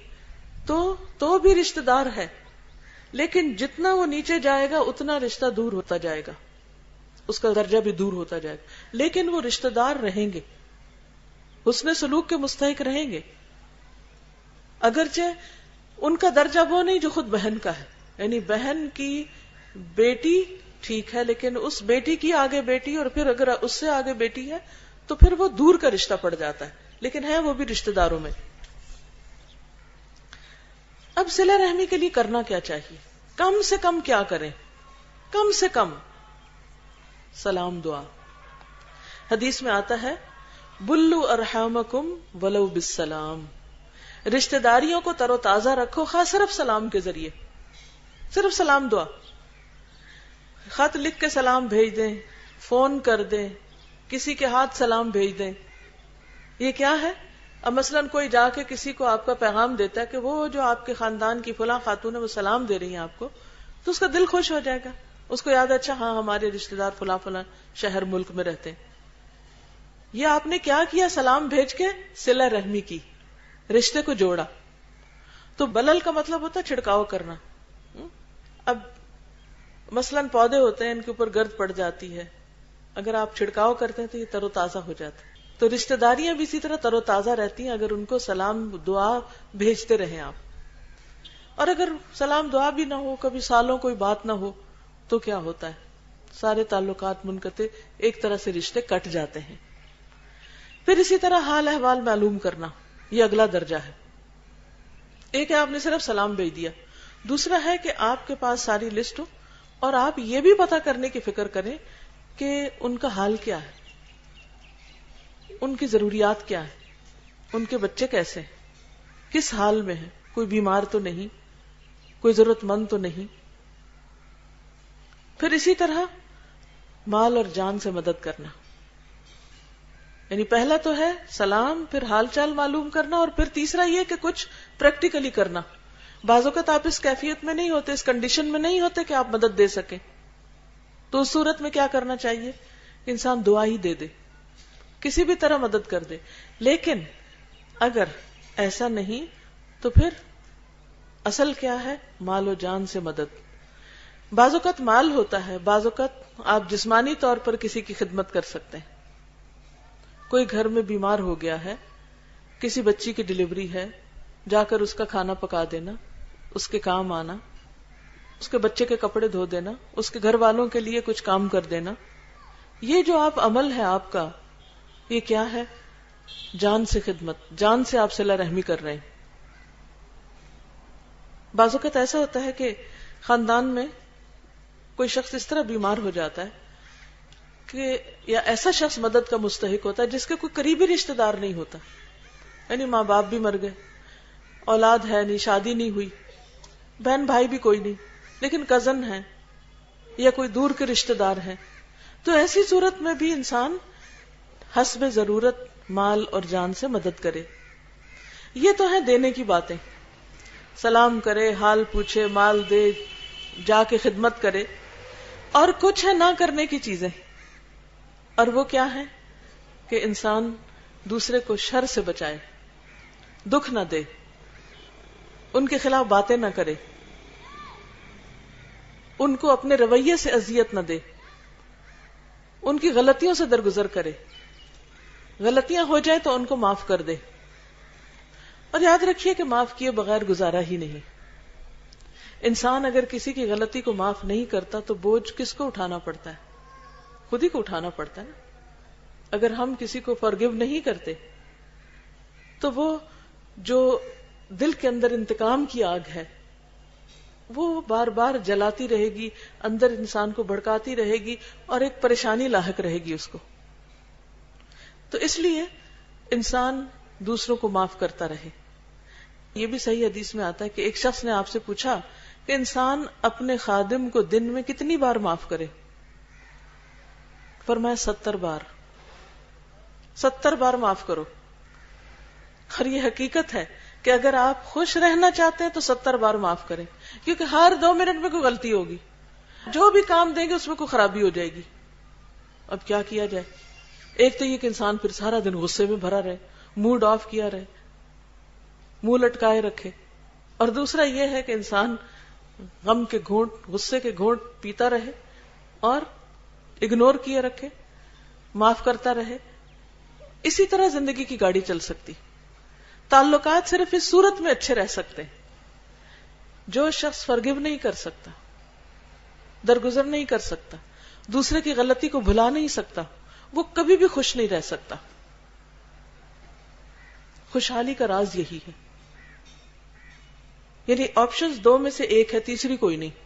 تو بھی رشتہ دار ہے، لیکن جتنا وہ نیچے جائے گا اتنا رشتہ دور ہوتا جائے گا، اس کا درجہ بھی دور ہوتا جائے گا. لیکن وہ رشتہ دار رہیں گے، حسن سلوک کے مستحق رہیں گے، اگرچہ ان کا درجہ وہ نہیں جو خود بہن کا ہے. یعنی بہن کی بیٹی ٹھیک ہے، لیکن اس بیٹی کی آگے بیٹی، اور پھر اگر اس سے آگے بیٹی ہے تو پھر وہ دور کا رشتہ پڑ جاتا ہے، لیکن ہے وہ بھی رشتہ داروں میں. اب صلہ رحمی کے لیے کرنا کیا چاہیے؟ کم سے کم کیا کریں؟ کم سے کم سلام دعا. حدیث میں آتا ہے بلو ارحامکم ولو بالسلام، رشتہ داریوں کو تر و تازہ رکھو، خاص صرف سلام کے ذریعے، صرف سلام دعا. خط لکھ کے سلام بھیج دیں، فون کر دیں، کسی کے ہاتھ سلام بھیج دیں. یہ کیا ہے؟ اب مثلاً کوئی جا کے کسی کو آپ کا پیغام دیتا ہے کہ وہ جو آپ کے خاندان کی فلاں خاتون ہے وہ سلام دے رہی ہیں آپ کو، تو اس کا دل خوش ہو جائے گا، اس کو یاد ہے اچھا ہاں ہمارے رشتہ دار فلاں فلاں شہر ملک میں رہتے ہیں. یہ آپ نے کیا کیا؟ سلام بھیج کے صلہ رحمی کی، رشتے کو جوڑا. تو بلل کا مطلب ہوتا ہے چھڑکاؤ کرنا. اب مثلاً پودے ہوتے ہیں، ان کے اوپر گرد پڑ جاتی ہے، اگر آپ چھڑکاؤ کرتے ہیں تو یہ تر و تازہ ہو جاتا ہے. تو رشتہ داریاں بھی اسی طرح تر و تازہ رہتی ہیں اگر ان کو سلام دعا بھیجتے رہیں آپ. اور اگر سلام دعا بھی نہ ہو، کبھی سالوں کوئی بات نہ ہو، تو کیا ہوتا ہے؟ سارے تعلقات منقطع، ایک طرح سے رشتے کٹ جاتے ہیں. پھر اسی طرح حال احوال معلوم کرنا، یہ اگلا درجہ ہے. ایک ہے آپ نے صرف سلام بھیج دیا، دوسرا ہے کہ آپ کے پاس ساری لسٹ ہو اور آپ یہ بھی پتہ کرنے کی فکر کریں کہ ان کا حال کیا ہے، ان کی ضروریات کیا ہیں، ان کے بچے کیسے ہیں، کس حال میں ہیں، کوئی بیمار تو نہیں، کوئی ضرورت مند تو نہیں. پھر اسی طرح مال اور جان سے مدد کرنا. یعنی پہلا تو ہے سلام، پھر حال چال معلوم کرنا، اور پھر تیسرا یہ کہ کچھ پریکٹیکلی کرنا. بعض اوقات آپ اس کیفیت میں نہیں ہوتے, اس کنڈیشن میں نہیں ہوتے کہ آپ مدد دے سکیں, تو اس صورت میں کیا کرنا چاہیے؟ انسان دعا ہی دے دے, کسی بھی طرح مدد کر دے. لیکن اگر ایسا نہیں تو پھر اصل کیا ہے؟ مال و جان سے مدد. بعض اوقات مال ہوتا ہے, بعض اوقات آپ جسمانی طور پر کسی کی خدمت کر سکتے ہیں. کوئی گھر میں بیمار ہو گیا ہے, کسی بچی کی ڈلیوری ہے, جا کر اس کا کھانا پکا دینا, اس کے کام آنا, اس کے بچے کے کپڑے دھو دینا, اس کے گھر والوں کے لیے کچھ کام کر دینا. یہ جو آپ عمل ہے آپ کا, یہ کیا ہے؟ جان سے خدمت, جان سے آپ صلہ رحمی کر رہے ہیں. بعض اوقات ایسا ہوتا ہے کہ خاندان میں کوئی شخص اس طرح بیمار ہو جاتا ہے کہ یا ایسا شخص مدد کا مستحق ہوتا ہے جس کے کوئی قریبی رشتہ دار نہیں ہوتا, یعنی ماں باپ بھی مر گئے, اولاد ہے نہیں, شادی نہیں ہوئی, بہن بھائی بھی کوئی نہیں, لیکن کزن ہے یا کوئی دور کے رشتہ دار ہیں. تو ایسی صورت میں بھی انسان حسب ضرورت مال اور جان سے مدد کرے. یہ تو ہے دینے کی باتیں, سلام کرے, حال پوچھے, مال دے, جا کے خدمت کرے. اور کچھ ہے نہ کرنے کی چیزیں, اور وہ کیا ہے کہ انسان دوسرے کو شر سے بچائے, دکھ نہ دے, ان کے خلاف باتیں نہ کرے, ان کو اپنے رویے سے اذیت نہ دے, ان کی غلطیوں سے درگزر کرے, غلطیاں ہو جائے تو ان کو معاف کر دے. اور یاد رکھیے کہ معاف کیے بغیر گزارا ہی نہیں. انسان اگر کسی کی غلطی کو معاف نہیں کرتا تو بوجھ کس کو اٹھانا پڑتا ہے؟ خود ہی کو اٹھانا پڑتا ہے. اگر ہم کسی کو فارگیو نہیں کرتے تو وہ جو دل کے اندر انتقام کی آگ ہے وہ بار بار جلاتی رہے گی, اندر انسان کو بھڑکاتی رہے گی اور ایک پریشانی لاحق رہے گی اس کو. تو اس لیے انسان دوسروں کو معاف کرتا رہے. یہ بھی صحیح حدیث میں آتا ہے کہ ایک شخص نے آپ سے پوچھا کہ انسان اپنے خادم کو دن میں کتنی بار معاف کرے؟ فرمایا 70 بار. 70 بار معاف کرو. اور یہ حقیقت ہے کہ اگر آپ خوش رہنا چاہتے ہیں تو 70 بار معاف کریں, کیونکہ ہر 2 منٹ میں کوئی غلطی ہوگی, جو بھی کام دیں گے اس میں کوئی خرابی ہو جائے گی. اب کیا کیا جائے؟ ایک تو یہ کہ انسان پھر سارا دن غصے میں بھرا رہے, موڈ آف کیا رہے, منہ لٹکائے رکھے, اور دوسرا یہ ہے کہ انسان غم کے گھونٹ, غصے کے گھونٹ پیتا رہے اور اگنور کیے رکھے, معاف کرتا رہے. اسی طرح زندگی کی گاڑی چل سکتی. تعلقات صرف اس صورت میں اچھے رہ سکتے ہیں. جو شخص فرگیو نہیں کر سکتا, درگزر نہیں کر سکتا, دوسرے کی غلطی کو بھلا نہیں سکتا, وہ کبھی بھی خوش نہیں رہ سکتا. خوشحالی کا راز یہی ہے. یعنی آپشنز 2 میں سے ایک ہے, تیسری کوئی نہیں.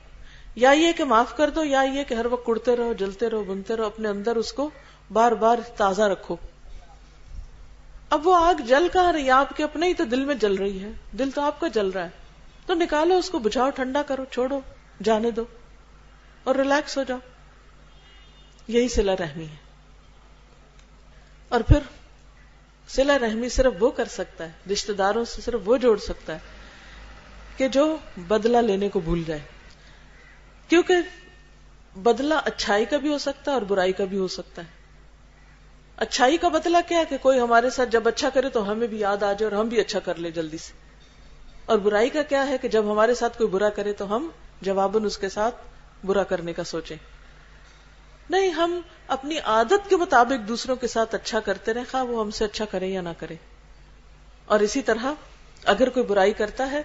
یا یہ کہ معاف کر دو, یا یہ کہ ہر وقت کڑتے رہو, جلتے رہو, بنتے رہو, اپنے اندر اس کو بار بار تازہ رکھو. اب وہ آگ جل کہاں رہی ہے؟ آپ کے اپنے ہی تو دل میں جل رہی ہے, دل تو آپ کا جل رہا ہے, تو نکالو اس کو, بجھاؤ, ٹھنڈا کرو, چھوڑو, جانے دو اور ریلیکس ہو جاؤ. یہی صلہ رحمی ہے. اور پھر صلہ رحمی صرف وہ کر سکتا ہے, رشتہ داروں سے صرف وہ جوڑ سکتا ہے کہ جو بدلہ لینے کو بھول جائے. کیونکہ بدلہ اچھائی کا بھی ہو سکتا ہے اور برائی کا بھی ہو سکتا ہے. اچھائی کا بدلہ کیا ہے کہ کوئی ہمارے ساتھ جب اچھا کرے تو ہمیں بھی یاد آ جائے اور ہم بھی اچھا کر لیں جلدی سے. اور برائی کا کیا ہے کہ جب ہمارے ساتھ کوئی برا کرے تو ہم جواباً اس کے ساتھ برا کرنے کا سوچیں. نہیں, ہم اپنی عادت کے مطابق دوسروں کے ساتھ اچھا کرتے رہیں, خواہ وہ ہم سے اچھا کرے یا نہ کرے. اور اسی طرح اگر کوئی برائی کرتا ہے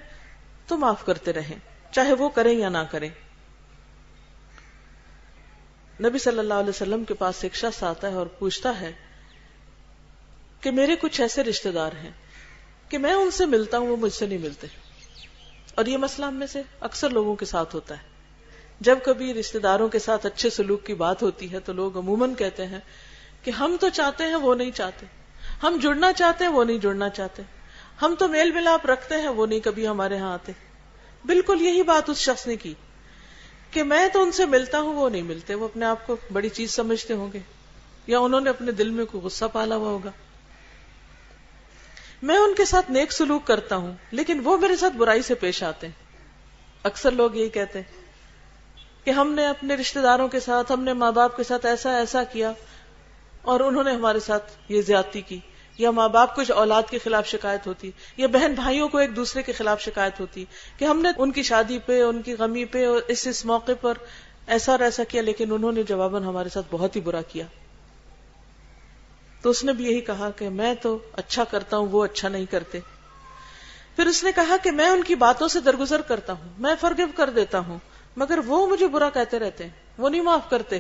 تو معاف کرتے رہیں, چاہے وہ کریں یا نہ کریں. نبی صلی اللہ علیہ وسلم کے پاس ایک شخص آتا ہے اور پوچھتا ہے کہ میرے کچھ ایسے رشتہ دار ہیں کہ میں ان سے ملتا ہوں, وہ مجھ سے نہیں ملتے. اور یہ مسئلہ ہم میں سے اکثر لوگوں کے ساتھ ہوتا ہے. جب کبھی رشتہ داروں کے ساتھ اچھے سلوک کی بات ہوتی ہے تو لوگ عموماً کہتے ہیں کہ ہم تو چاہتے ہیں وہ نہیں چاہتے, ہم جڑنا چاہتے ہیں وہ نہیں جڑنا چاہتے, ہم تو میل ملاپ رکھتے ہیں وہ نہیں کبھی ہمارے ہاں آتے. بالکل یہی بات اس شخص نے کی کہ میں تو ان سے ملتا ہوں وہ نہیں ملتے. وہ اپنے آپ کو بڑی چیز سمجھتے ہوں گے یا انہوں نے اپنے دل میں کوئی غصہ پالا ہوا ہوگا. میں ان کے ساتھ نیک سلوک کرتا ہوں لیکن وہ میرے ساتھ برائی سے پیش آتے ہیں. اکثر لوگ یہی کہتے ہیں کہ ہم نے اپنے رشتہ داروں کے ساتھ، ہم نے ماں باپ کے ساتھ ایسا کیا اور انہوں نے ہمارے ساتھ یہ زیادتی کی، یا ماں باپ کو اولاد کے خلاف شکایت ہوتی، یا بہن بھائیوں کو ایک دوسرے کے خلاف شکایت ہوتی کہ ہم نے ان کی شادی پہ، ان کی غمی پہ اور اس موقع پر ایسا اور ایسا کیا، لیکن انہوں نے جواباً ہمارے ساتھ بہت ہی برا کیا. تو اس نے بھی یہی کہا کہ میں تو اچھا کرتا ہوں، وہ اچھا نہیں کرتے. پھر اس نے کہا کہ میں ان کی باتوں سے درگزر کرتا ہوں، میں فرگو کر دیتا ہوں، مگر وہ مجھے برا کہتے رہتے ہیں، وہ نہیں معاف کرتے.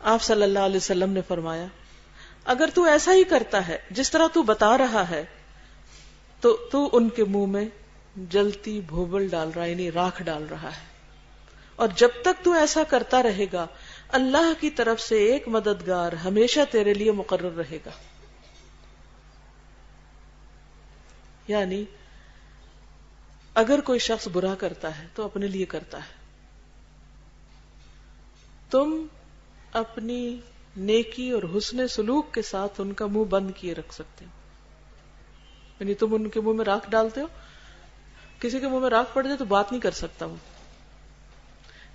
آپ صلی اللہ علیہ وسلم نے فرمایا اگر تو ایسا ہی کرتا ہے جس طرح تو بتا رہا ہے تو تو ان کے منہ میں جلتی بھوبل ڈال رہا ہے، یعنی راکھ ڈال رہا ہے. اور جب تک تو ایسا کرتا رہے گا اللہ کی طرف سے ایک مددگار ہمیشہ تیرے لیے مقرر رہے گا. یعنی اگر کوئی شخص برا کرتا ہے تو اپنے لیے کرتا ہے. تم اپنی نیکی اور حسن سلوک کے ساتھ ان کا منہ بند کیے رکھ سکتے ہو. یعنی تم ان کے منہ میں راکھ ڈالتے ہو، کسی کے منہ میں راکھ پڑ جائے تو بات نہیں کر سکتا وہ.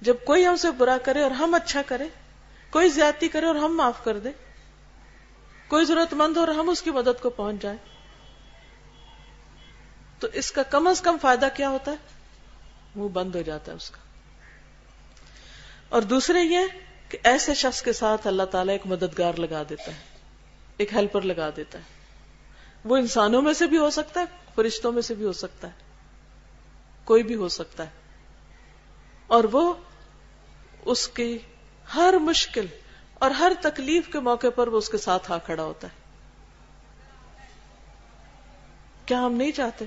جب کوئی ہم سے برا کرے اور ہم اچھا کریں، کوئی زیادتی کرے اور ہم معاف کر دیں، کوئی ضرورت مند ہو اور ہم اس کی مدد کو پہنچ جائیں، تو اس کا کم از کم فائدہ کیا ہوتا ہے؟ منہ بند ہو جاتا ہے اس کا. اور دوسرے یہ کہ ایسے شخص کے ساتھ اللہ تعالیٰ ایک مددگار لگا دیتا ہے، ایک ہیلپر لگا دیتا ہے. وہ انسانوں میں سے بھی ہو سکتا ہے، فرشتوں میں سے بھی ہو سکتا ہے، کوئی بھی ہو سکتا ہے. اور وہ اس کی ہر مشکل اور ہر تکلیف کے موقع پر وہ اس کے ساتھ آ کھڑا ہوتا ہے. کیا ہم نہیں چاہتے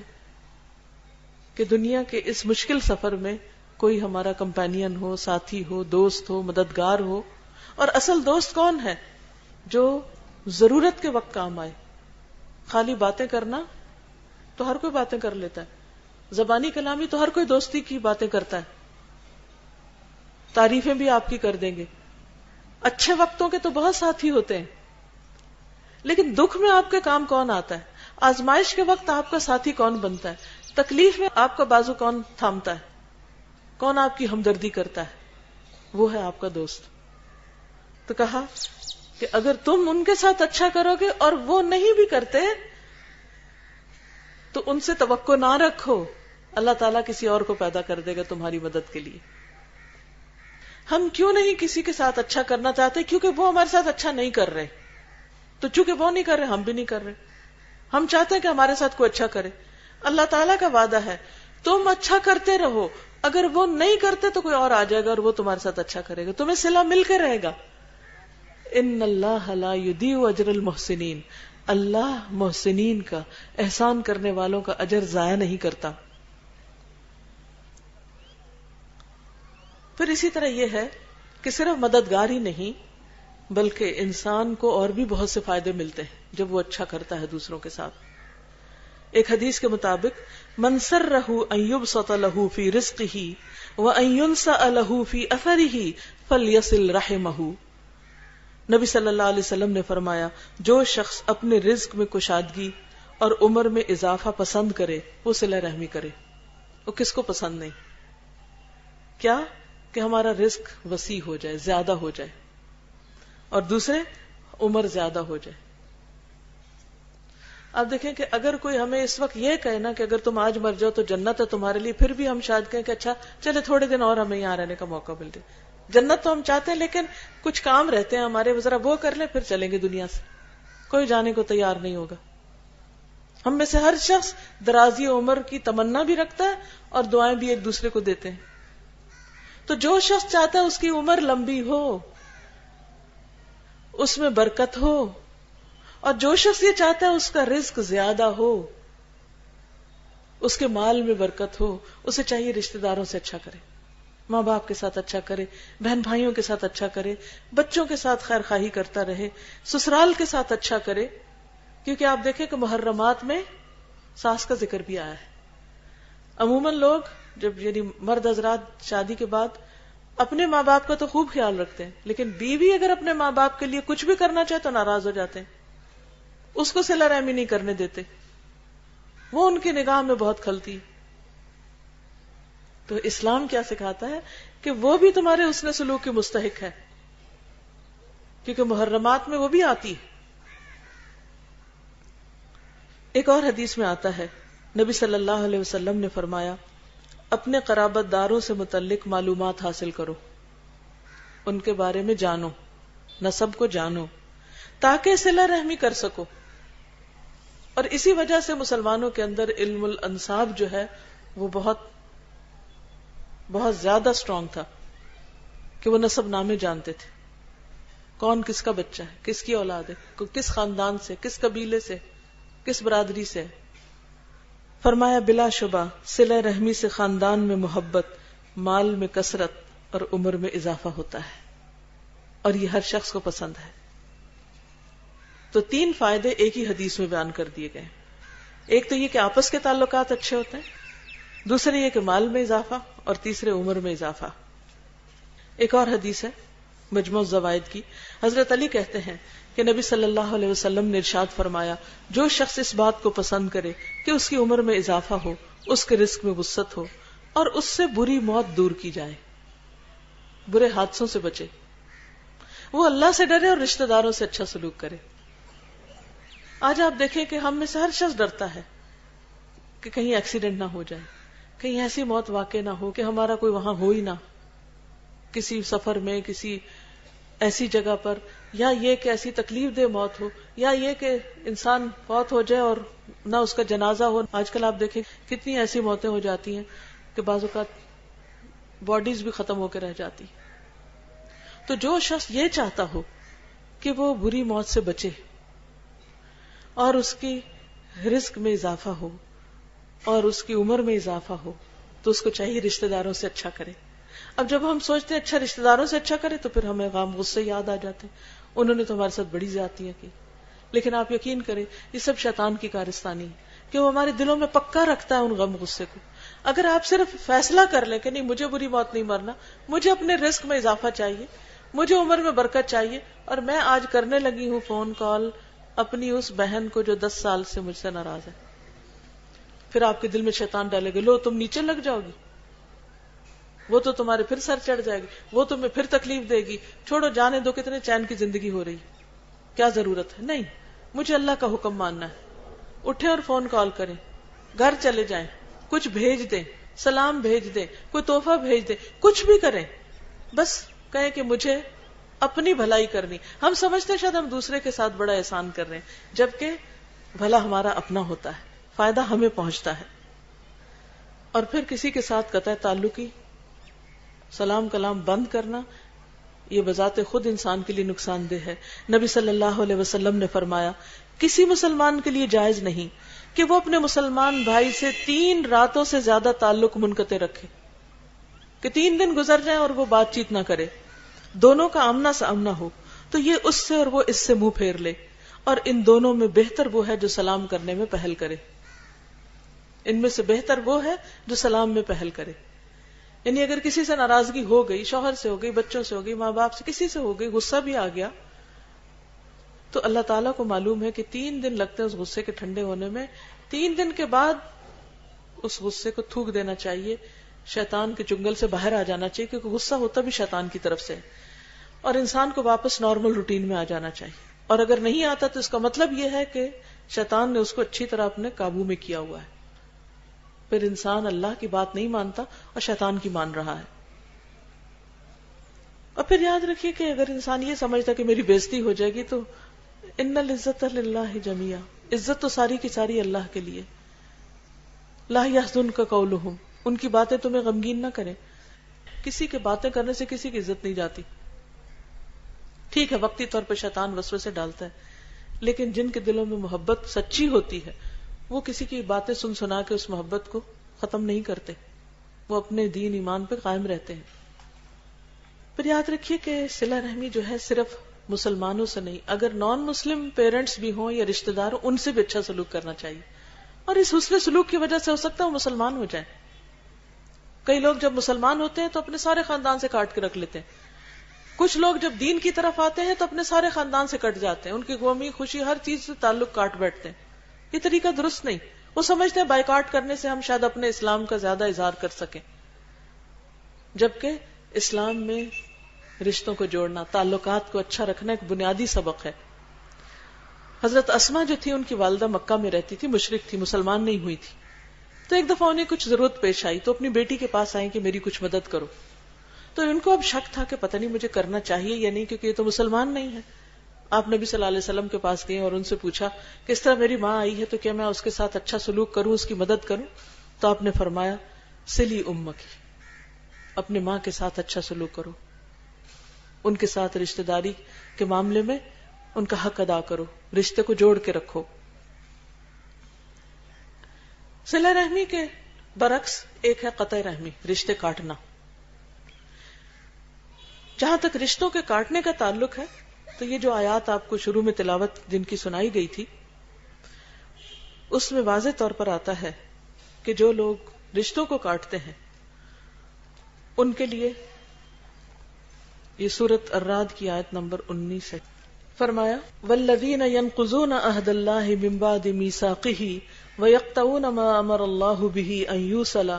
کہ دنیا کے اس مشکل سفر میں کوئی ہمارا کمپینین ہو، ساتھی ہو، دوست ہو، مددگار ہو؟ اور اصل دوست کون ہے؟ جو ضرورت کے وقت کام آئے. خالی باتیں کرنا تو ہر کوئی باتیں کر لیتا ہے، زبانی کلامی تو ہر کوئی دوستی کی باتیں کرتا ہے، تعریفیں بھی آپ کی کر دیں گے. اچھے وقتوں کے تو بہت ساتھی ہوتے ہیں، لیکن دکھ میں آپ کے کام کون آتا ہے؟ آزمائش کے وقت آپ کا ساتھی کون بنتا ہے؟ تکلیف میں آپ کا بازو کون تھامتا ہے؟ کون آپ کی ہمدردی کرتا ہے؟ وہ ہے آپ کا دوست. تو کہا کہ اگر تم ان کے ساتھ اچھا کرو گے اور وہ نہیں بھی کرتے تو ان سے توقع نہ رکھو، اللہ تعالیٰ کسی اور کو پیدا کر دے گا تمہاری مدد کے لیے. ہم کیوں نہیں کسی کے ساتھ اچھا کرنا چاہتے؟ کیونکہ وہ ہمارے ساتھ اچھا نہیں کر رہے. تو چونکہ وہ نہیں کر رہے، ہم بھی نہیں کر رہے. ہم چاہتے ہیں کہ ہمارے ساتھ کوئی اچھا کرے. اللہ تعالیٰ کا وعدہ ہے تم اچھا کرتے رہو، اگر وہ نہیں کرتے تو کوئی اور آ جائے گا اور وہ تمہارے ساتھ اچھا کرے گا، تمہیں صلہ مل کے رہے گا. ان اللہ لا یضیع اجر المحسنین، اللہ محسنین کا، احسان کرنے والوں کا اجر ضائع نہیں کرتا. پھر اسی طرح یہ ہے کہ صرف مددگار ہی نہیں بلکہ انسان کو اور بھی بہت سے فائدے ملتے ہیں جب وہ اچھا کرتا ہے دوسروں کے ساتھ. ایک حدیث کے مطابق من سرہ ان یبسط له فی رزقہ وان ینسأ له فی اثرہ فلیصل رحمہ. نبی صلی اللہ علیہ وسلم نے فرمایا جو شخص اپنے رزق میں کشادگی اور عمر میں اضافہ پسند کرے وہ صلہ رحمی کرے. وہ کس کو پسند نہیں؟ کیا کہ ہمارا رزق وسیع ہو جائے، زیادہ ہو جائے، اور دوسرے عمر زیادہ ہو جائے. آپ دیکھیں کہ اگر کوئی ہمیں اس وقت یہ کہے نا کہ اگر تم آج مر جاؤ تو جنت ہے تمہارے لیے، پھر بھی ہم شاید کہیں کہ اچھا چلے تھوڑے دن اور ہمیں یہاں رہنے کا موقع مل جائے. جنت تو ہم چاہتے ہیں لیکن کچھ کام رہتے ہیں ہمارے، ذرا وہ کر لیں پھر چلیں گے دنیا سے. کوئی جانے کو تیار نہیں ہوگا. ہم میں سے ہر شخص درازی عمر کی تمنا بھی رکھتا ہے اور دعائیں بھی ایک دوسرے کو دیتے ہیں. تو جو شخص چاہتا ہے اس کی عمر لمبی ہو، اس میں برکت ہو، اور جو شخص یہ چاہتا ہے اس کا رزق زیادہ ہو، اس کے مال میں برکت ہو، اسے چاہیے رشتہ داروں سے اچھا کرے، ماں باپ کے ساتھ اچھا کرے، بہن بھائیوں کے ساتھ اچھا کرے، بچوں کے ساتھ خیر خواہی کرتا رہے، سسرال کے ساتھ اچھا کرے. کیونکہ آپ دیکھیں کہ محرمات میں ساس کا ذکر بھی آیا ہے. عموماً لوگ جب یعنی مرد حضرات شادی کے بعد اپنے ماں باپ کا تو خوب خیال رکھتے ہیں، لیکن بیوی اگر اپنے ماں باپ کے لیے کچھ بھی کرنا چاہے تو ناراض ہو جاتے ہیں. اس کو صلہ رحمی نہیں کرنے دیتے، وہ ان کی نگاہ میں بہت کھلتی. تو اسلام کیا سکھاتا ہے کہ وہ بھی تمہارے حسن سلوک کی مستحق ہے، کیونکہ محرمات میں وہ بھی آتی ہے. ایک اور حدیث میں آتا ہے، نبی صلی اللہ علیہ وسلم نے فرمایا، اپنے قرابت داروں سے متعلق معلومات حاصل کرو، ان کے بارے میں جانو، نسب کو جانو، تاکہ صلہ رحمی کر سکو. اور اسی وجہ سے مسلمانوں کے اندر علم الانساب جو ہے وہ بہت زیادہ سٹرونگ تھا کہ وہ نسب نامے جانتے تھے، کون کس کا بچہ ہے، کس کی اولاد ہے، کس خاندان سے، کس قبیلے سے، کس برادری سے. فرمایا بلا شبہ صلہ رحمی سے خاندان میں محبت، مال میں کثرت اور عمر میں اضافہ ہوتا ہے، اور یہ ہر شخص کو پسند ہے. تو 3 فائدے ایک ہی حدیث میں بیان کر دیے گئے. ایک تو یہ کہ آپس کے تعلقات اچھے ہوتے ہیں، دوسرے یہ کہ مال میں اضافہ، اور تیسرے عمر میں اضافہ. ایک اور حدیث ہے مجموع الزوائد کی، حضرت علی کہتے ہیں کہ نبی صلی اللہ علیہ وسلم نے ارشاد فرمایا، جو شخص اس بات کو پسند کرے کہ اس کی عمر میں اضافہ ہو، اس کے رزق میں وسعت ہو، اور اس سے بری موت دور کی جائے، برے حادثوں سے بچے، وہ اللہ سے ڈرے اور رشتہ داروں سے اچھا سلوک کرے. آج آپ دیکھیں کہ ہم میں سے ہر شخص ڈرتا ہے کہ کہیں ایکسیڈنٹ نہ ہو جائے، کہیں ایسی موت واقع نہ ہو کہ ہمارا کوئی وہاں ہو ہی نہ، کسی سفر میں، کسی ایسی جگہ پر، یا یہ کہ ایسی تکلیف دہ موت ہو، یا یہ کہ انسان فوت ہو جائے اور نہ اس کا جنازہ ہو. آج کل آپ دیکھیں کتنی ایسی موتیں ہو جاتی ہیں کہ بعض اوقات باڈیز بھی ختم ہو کے رہ جاتی. تو جو شخص یہ چاہتا ہو کہ وہ بری موت سے بچے اور اس کی رزق میں اضافہ ہو اور اس کی عمر میں اضافہ ہو، تو اس کو چاہیے رشتہ داروں سے اچھا کرے. اب جب ہم سوچتے ہیں اچھا رشتہ داروں سے اچھا کرے تو پھر ہمیں غم غصے یاد آ جاتے ہیں، انہوں نے تو ہمارے ساتھ بڑی زیادتیاں کی. لیکن آپ یقین کریں یہ سب شیطان کی کارستانی ہے کہ وہ ہمارے دلوں میں پکا رکھتا ہے ان غم غصے کو. اگر آپ صرف فیصلہ کر لیں کہ نہیں مجھے بری موت نہیں مرنا، مجھے اپنے رزق میں اضافہ چاہیے، مجھے عمر میں برکت چاہیے، اور میں آج کرنے لگی ہوں فون کال اپنی اس بہن کو جو 10 سال سے مجھ سے ناراض ہے، پھر آپ کے دل میں شیطان ڈالے گا لو تم نیچے لگ جاؤ گی، وہ تو تمہارے پھر سر چڑھ جائے گی، وہ تمہیں پھر تکلیف دے گی، چھوڑو جانے دو، کتنے چین کی زندگی ہو رہی، کیا ضرورت ہے. نہیں، مجھے اللہ کا حکم ماننا ہے. اٹھیں اور فون کال کریں، گھر چلے جائیں، کچھ بھیج دیں، سلام بھیج دیں، کوئی تحفہ بھیج دیں، کچھ بھی کریں، بس کہیں کہ مجھے اپنی بھلائی کرنی. ہم سمجھتے ہیں شاید ہم دوسرے کے ساتھ بڑا احسان کر رہے ہیں، جبکہ بھلا ہمارا اپنا ہوتا ہے، فائدہ ہمیں پہنچتا ہے. اور پھر کسی کے ساتھ قطع تعلقی، سلام کلام بند کرنا، یہ بذات خود انسان کے لیے نقصان دہ ہے. نبی صلی اللہ علیہ وسلم نے فرمایا، کسی مسلمان کے لیے جائز نہیں کہ وہ اپنے مسلمان بھائی سے 3 راتوں سے زیادہ تعلق منقطع رکھے، کہ 3 دن گزر جائیں اور وہ بات چیت نہ کرے، دونوں کا آمنا سامنا ہو تو یہ اس سے اور وہ اس سے منہ پھیر لے، اور ان دونوں میں بہتر وہ ہے جو سلام کرنے میں پہل کرے. ان میں سے بہتر وہ ہے جو سلام میں پہل کرے. یعنی اگر کسی سے ناراضگی ہو گئی، شوہر سے ہو گئی، بچوں سے ہو گئی، ماں باپ سے، کسی سے ہو گئی، غصہ بھی آ گیا، تو اللہ تعالیٰ کو معلوم ہے کہ 3 دن لگتے ہیں اس غصے کے ٹھنڈے ہونے میں. 3 دن کے بعد اس غصے کو تھوک دینا چاہیے، شیطان کے چنگل سے باہر آ جانا چاہیے، کیونکہ غصہ ہوتا بھی شیطان کی طرف سے، اور انسان کو واپس نارمل روٹین میں آ جانا چاہیے. اور اگر نہیں آتا تو اس کا مطلب یہ ہے کہ شیطان نے اس کو اچھی طرح اپنے قابو میں کیا ہوا ہے، پھر انسان اللہ کی بات نہیں مانتا اور شیطان کی مان رہا ہے. اور پھر یاد رکھیے کہ اگر انسان یہ سمجھتا کہ میری بےزتی ہو جائے گی، تو ان العزت للہ جمیعا، عزت تو ساری کی ساری اللہ کے لیے. لا یحزنک قولہم، ان کی باتیں تمہیں غمگین نہ کریں. کسی کے باتیں کرنے سے کسی کی عزت نہیں جاتی. ٹھیک ہے وقتی طور پہ شیطان وسوسے ڈالتا ہے، لیکن جن کے دلوں میں محبت سچی ہوتی ہے وہ کسی کی باتیں سن سنا کے اس محبت کو ختم نہیں کرتے، وہ اپنے دین ایمان پہ قائم رہتے ہیں. پھر یاد رکھیے کہ صلہ رحمی جو ہے صرف مسلمانوں سے نہیں، اگر نان مسلم پیرنٹس بھی ہوں یا رشتہ دار ہوں، ان سے بھی اچھا سلوک کرنا چاہیے. اور اس حسن سلوک کی وجہ سے ہو سکتا ہے وہ مسلمان ہو جائیں. کئی لوگ جب مسلمان ہوتے ہیں تو اپنے سارے خاندان سے کاٹ کے رکھ لیتے ہیں، کچھ لوگ جب دین کی طرف آتے ہیں تو اپنے سارے خاندان سے کٹ جاتے ہیں، ان کی غمی خوشی ہر چیز سے تعلق کاٹ بیٹھتے ہیں. یہ طریقہ درست نہیں. وہ سمجھتے ہیں بائیکاٹ کرنے سے ہم شاید اپنے اسلام کا زیادہ اظہار کر سکیں، جبکہ اسلام میں رشتوں کو جوڑنا، تعلقات کو اچھا رکھنا ایک بنیادی سبق ہے. حضرت اسما جو تھی، ان کی والدہ مکہ میں رہتی تھی، مشرک تھی، مسلمان نہیں ہوئی تھی. تو ایک دفعہ انہیں کچھ ضرورت پیش آئی تو اپنی بیٹی کے پاس آئیں کہ میری کچھ مدد کرو. تو ان کو اب شک تھا کہ پتہ نہیں مجھے کرنا چاہیے یا نہیں، کیونکہ یہ تو مسلمان نہیں ہے. آپ نبی صلی اللہ علیہ وسلم کے پاس گئے اور ان سے پوچھا کہ اس طرح میری ماں آئی ہے تو کیا میں اس کے ساتھ اچھا سلوک کروں، اس کی مدد کروں؟ تو آپ نے فرمایا سلی امکی، اپنے ماں کے ساتھ اچھا سلوک کرو، ان کے ساتھ رشتہ داری کے معاملے میں ان کا حق ادا کرو، رشتے کو جوڑ کے رکھو. صلہ رحمی کے برعکس ایک ہے قطع رحمی، رشتے کاٹنا. جہاں تک رشتوں کے کاٹنے کا تعلق ہے تو یہ جو آیات آپ کو شروع میں تلاوت جن کی سنائی گئی تھی، اس میں واضح طور پر آتا ہے کہ جو لوگ رشتوں کو کاٹتے ہیں ان کے لیے، یہ سورۃ الرعد کی آیت نمبر 19 ہے، فرمایا والذین ینقضون عہد اللہ من بعد میثاقہ ویقطعون ما امر اللہ بہ ان یوصل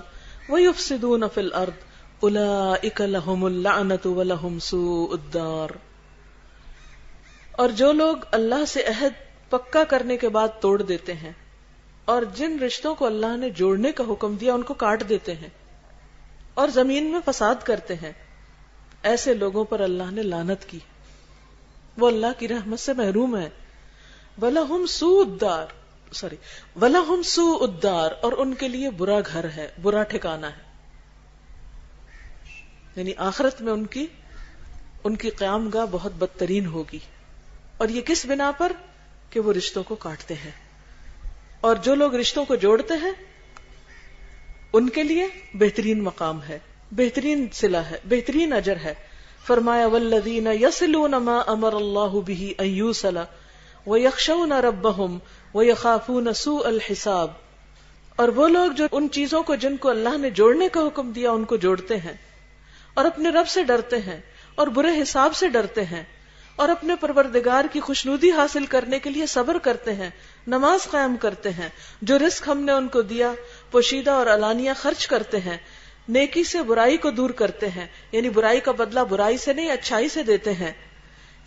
ویفسدون فی الارض اولئک لہم اللعنۃ ولہم سوء الدار. اور جو لوگ اللہ سے عہد پکا کرنے کے بعد توڑ دیتے ہیں اور جن رشتوں کو اللہ نے جوڑنے کا حکم دیا ان کو کاٹ دیتے ہیں اور زمین میں فساد کرتے ہیں، ایسے لوگوں پر اللہ نے لعنت کی، وہ اللہ کی رحمت سے محروم ہے. وَلَهُمْ سُوءُ الدَّارِ، اور ان کے لیے برا گھر ہے، برا ٹھکانہ ہے. یعنی آخرت میں ان کی قیام گاہ بہت بدترین ہوگی. اور یہ کس بنا پر؟ کہ وہ رشتوں کو کاٹتے ہیں. اور جو لوگ رشتوں کو جوڑتے ہیں ان کے لیے بہترین مقام ہے، بہترین صلہ ہے، بہترین اجر ہے. فرمایا والذین یصلون ما امر اللہ بہ ان یوصل ویخشون ربہم ویخافون سوء الحساب. اور وہ لوگ جو ان چیزوں کو جن کو اللہ نے جوڑنے کا حکم دیا ان کو جوڑتے ہیں اور اپنے رب سے ڈرتے ہیں اور برے حساب سے ڈرتے ہیں اور اپنے پروردگار کی خوشنودی حاصل کرنے کے لیے صبر کرتے ہیں، نماز قائم کرتے ہیں، جو رزق ہم نے ان کو دیا پوشیدہ اور علانیہ خرچ کرتے ہیں، نیکی سے برائی کو دور کرتے ہیں، یعنی برائی کا بدلہ برائی سے نہیں اچھائی سے دیتے ہیں.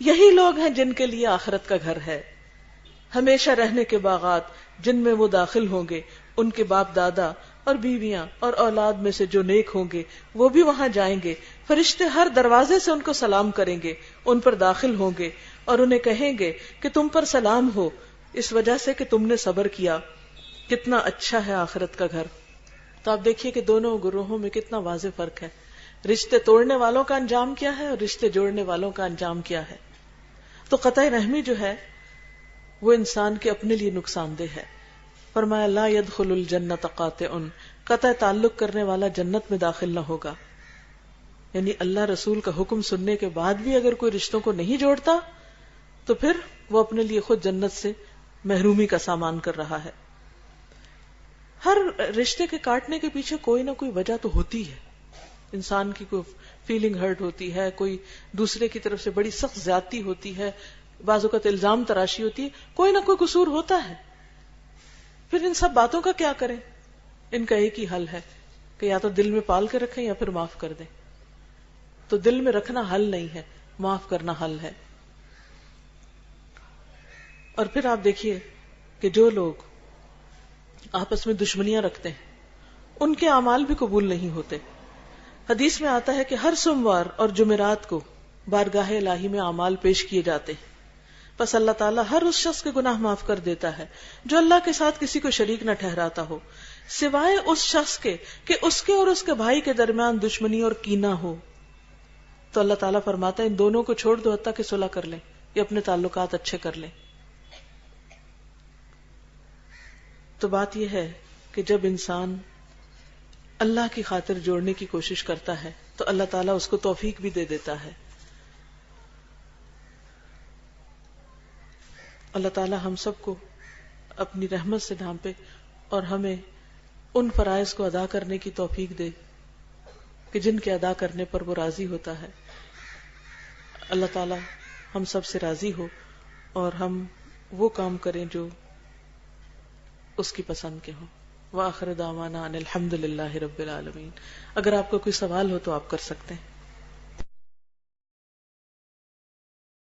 یہی لوگ ہیں جن کے لیے آخرت کا گھر ہے، ہمیشہ رہنے کے باغات جن میں وہ داخل ہوں گے. ان کے باپ دادا اور بیویاں اور اولاد میں سے جو نیک ہوں گے وہ بھی وہاں جائیں گے. فرشتے ہر دروازے سے ان کو سلام کریں گے، ان پر داخل ہوں گے اور انہیں کہیں گے کہ تم پر سلام ہو، اس وجہ سے کہ تم نے صبر کیا. کتنا اچھا ہے آخرت کا گھر. تو آپ دیکھیے کہ دونوں گروہوں میں کتنا واضح فرق ہے. رشتے توڑنے والوں کا انجام کیا ہے اور رشتے جوڑنے والوں کا انجام کیا ہے. تو قطع رحمی جو ہے وہ انسان کے اپنے لیے نقصان دہ ہے. فرمایا لا يدخل الجنت قاطع، قطع تعلق کرنے والا جنت میں داخل نہ ہوگا. یعنی اللہ رسول کا حکم سننے کے بعد بھی اگر کوئی رشتوں کو نہیں جوڑتا تو پھر وہ اپنے لیے خود جنت سے محرومی کا سامان کر رہا ہے. ہر رشتے کے کاٹنے کے پیچھے کوئی نہ کوئی وجہ تو ہوتی ہے. انسان کی کوئی فیلنگ ہرٹ ہوتی ہے، کوئی دوسرے کی طرف سے بڑی سخت زیادتی ہوتی ہے، بعض اوقات الزام تراشی ہوتی ہے، کوئی نہ کوئی قصور ہوتا ہے. پھر ان سب باتوں کا کیا کریں؟ ان کا ایک ہی حل ہے کہ یا تو دل میں پال کے رکھیں یا پھر معاف کر دیں. تو دل میں رکھنا حل نہیں ہے، معاف کرنا حل ہے. اور پھر آپ دیکھیے کہ جو لوگ آپس میں دشمنیاں رکھتے ہیں ان کے اعمال بھی قبول نہیں ہوتے. حدیث میں آتا ہے کہ ہر سوموار اور جمعرات کو بارگاہ الہی میں اعمال پیش کیے جاتے ہیں، بس اللہ تعالیٰ ہر اس شخص کے گناہ معاف کر دیتا ہے جو اللہ کے ساتھ کسی کو شریک نہ ٹھہراتا ہو، سوائے اس شخص کے کہ اس کے اور اس کے بھائی کے درمیان دشمنی اور کینہ ہو. تو اللہ تعالیٰ فرماتا ہے ان دونوں کو چھوڑ دو حتیٰ کہ صلح کر لیں یا اپنے تعلقات اچھے کر لیں. تو بات یہ ہے کہ جب انسان اللہ کی خاطر جوڑنے کی کوشش کرتا ہے تو اللہ تعالیٰ اس کو توفیق بھی دے دیتا ہے. اللہ تعالیٰ ہم سب کو اپنی رحمت سے ڈھانپے اور ہمیں ان فرائض کو ادا کرنے کی توفیق دے کہ جن کے ادا کرنے پر وہ راضی ہوتا ہے. اللہ تعالی ہم سب سے راضی ہو اور ہم وہ کام کریں جو اس کی پسند کے ہوں. وآخر دعوانا ان الحمد للہ رب العالمین. اگر آپ کو کوئی سوال ہو تو آپ کر سکتے ہیں.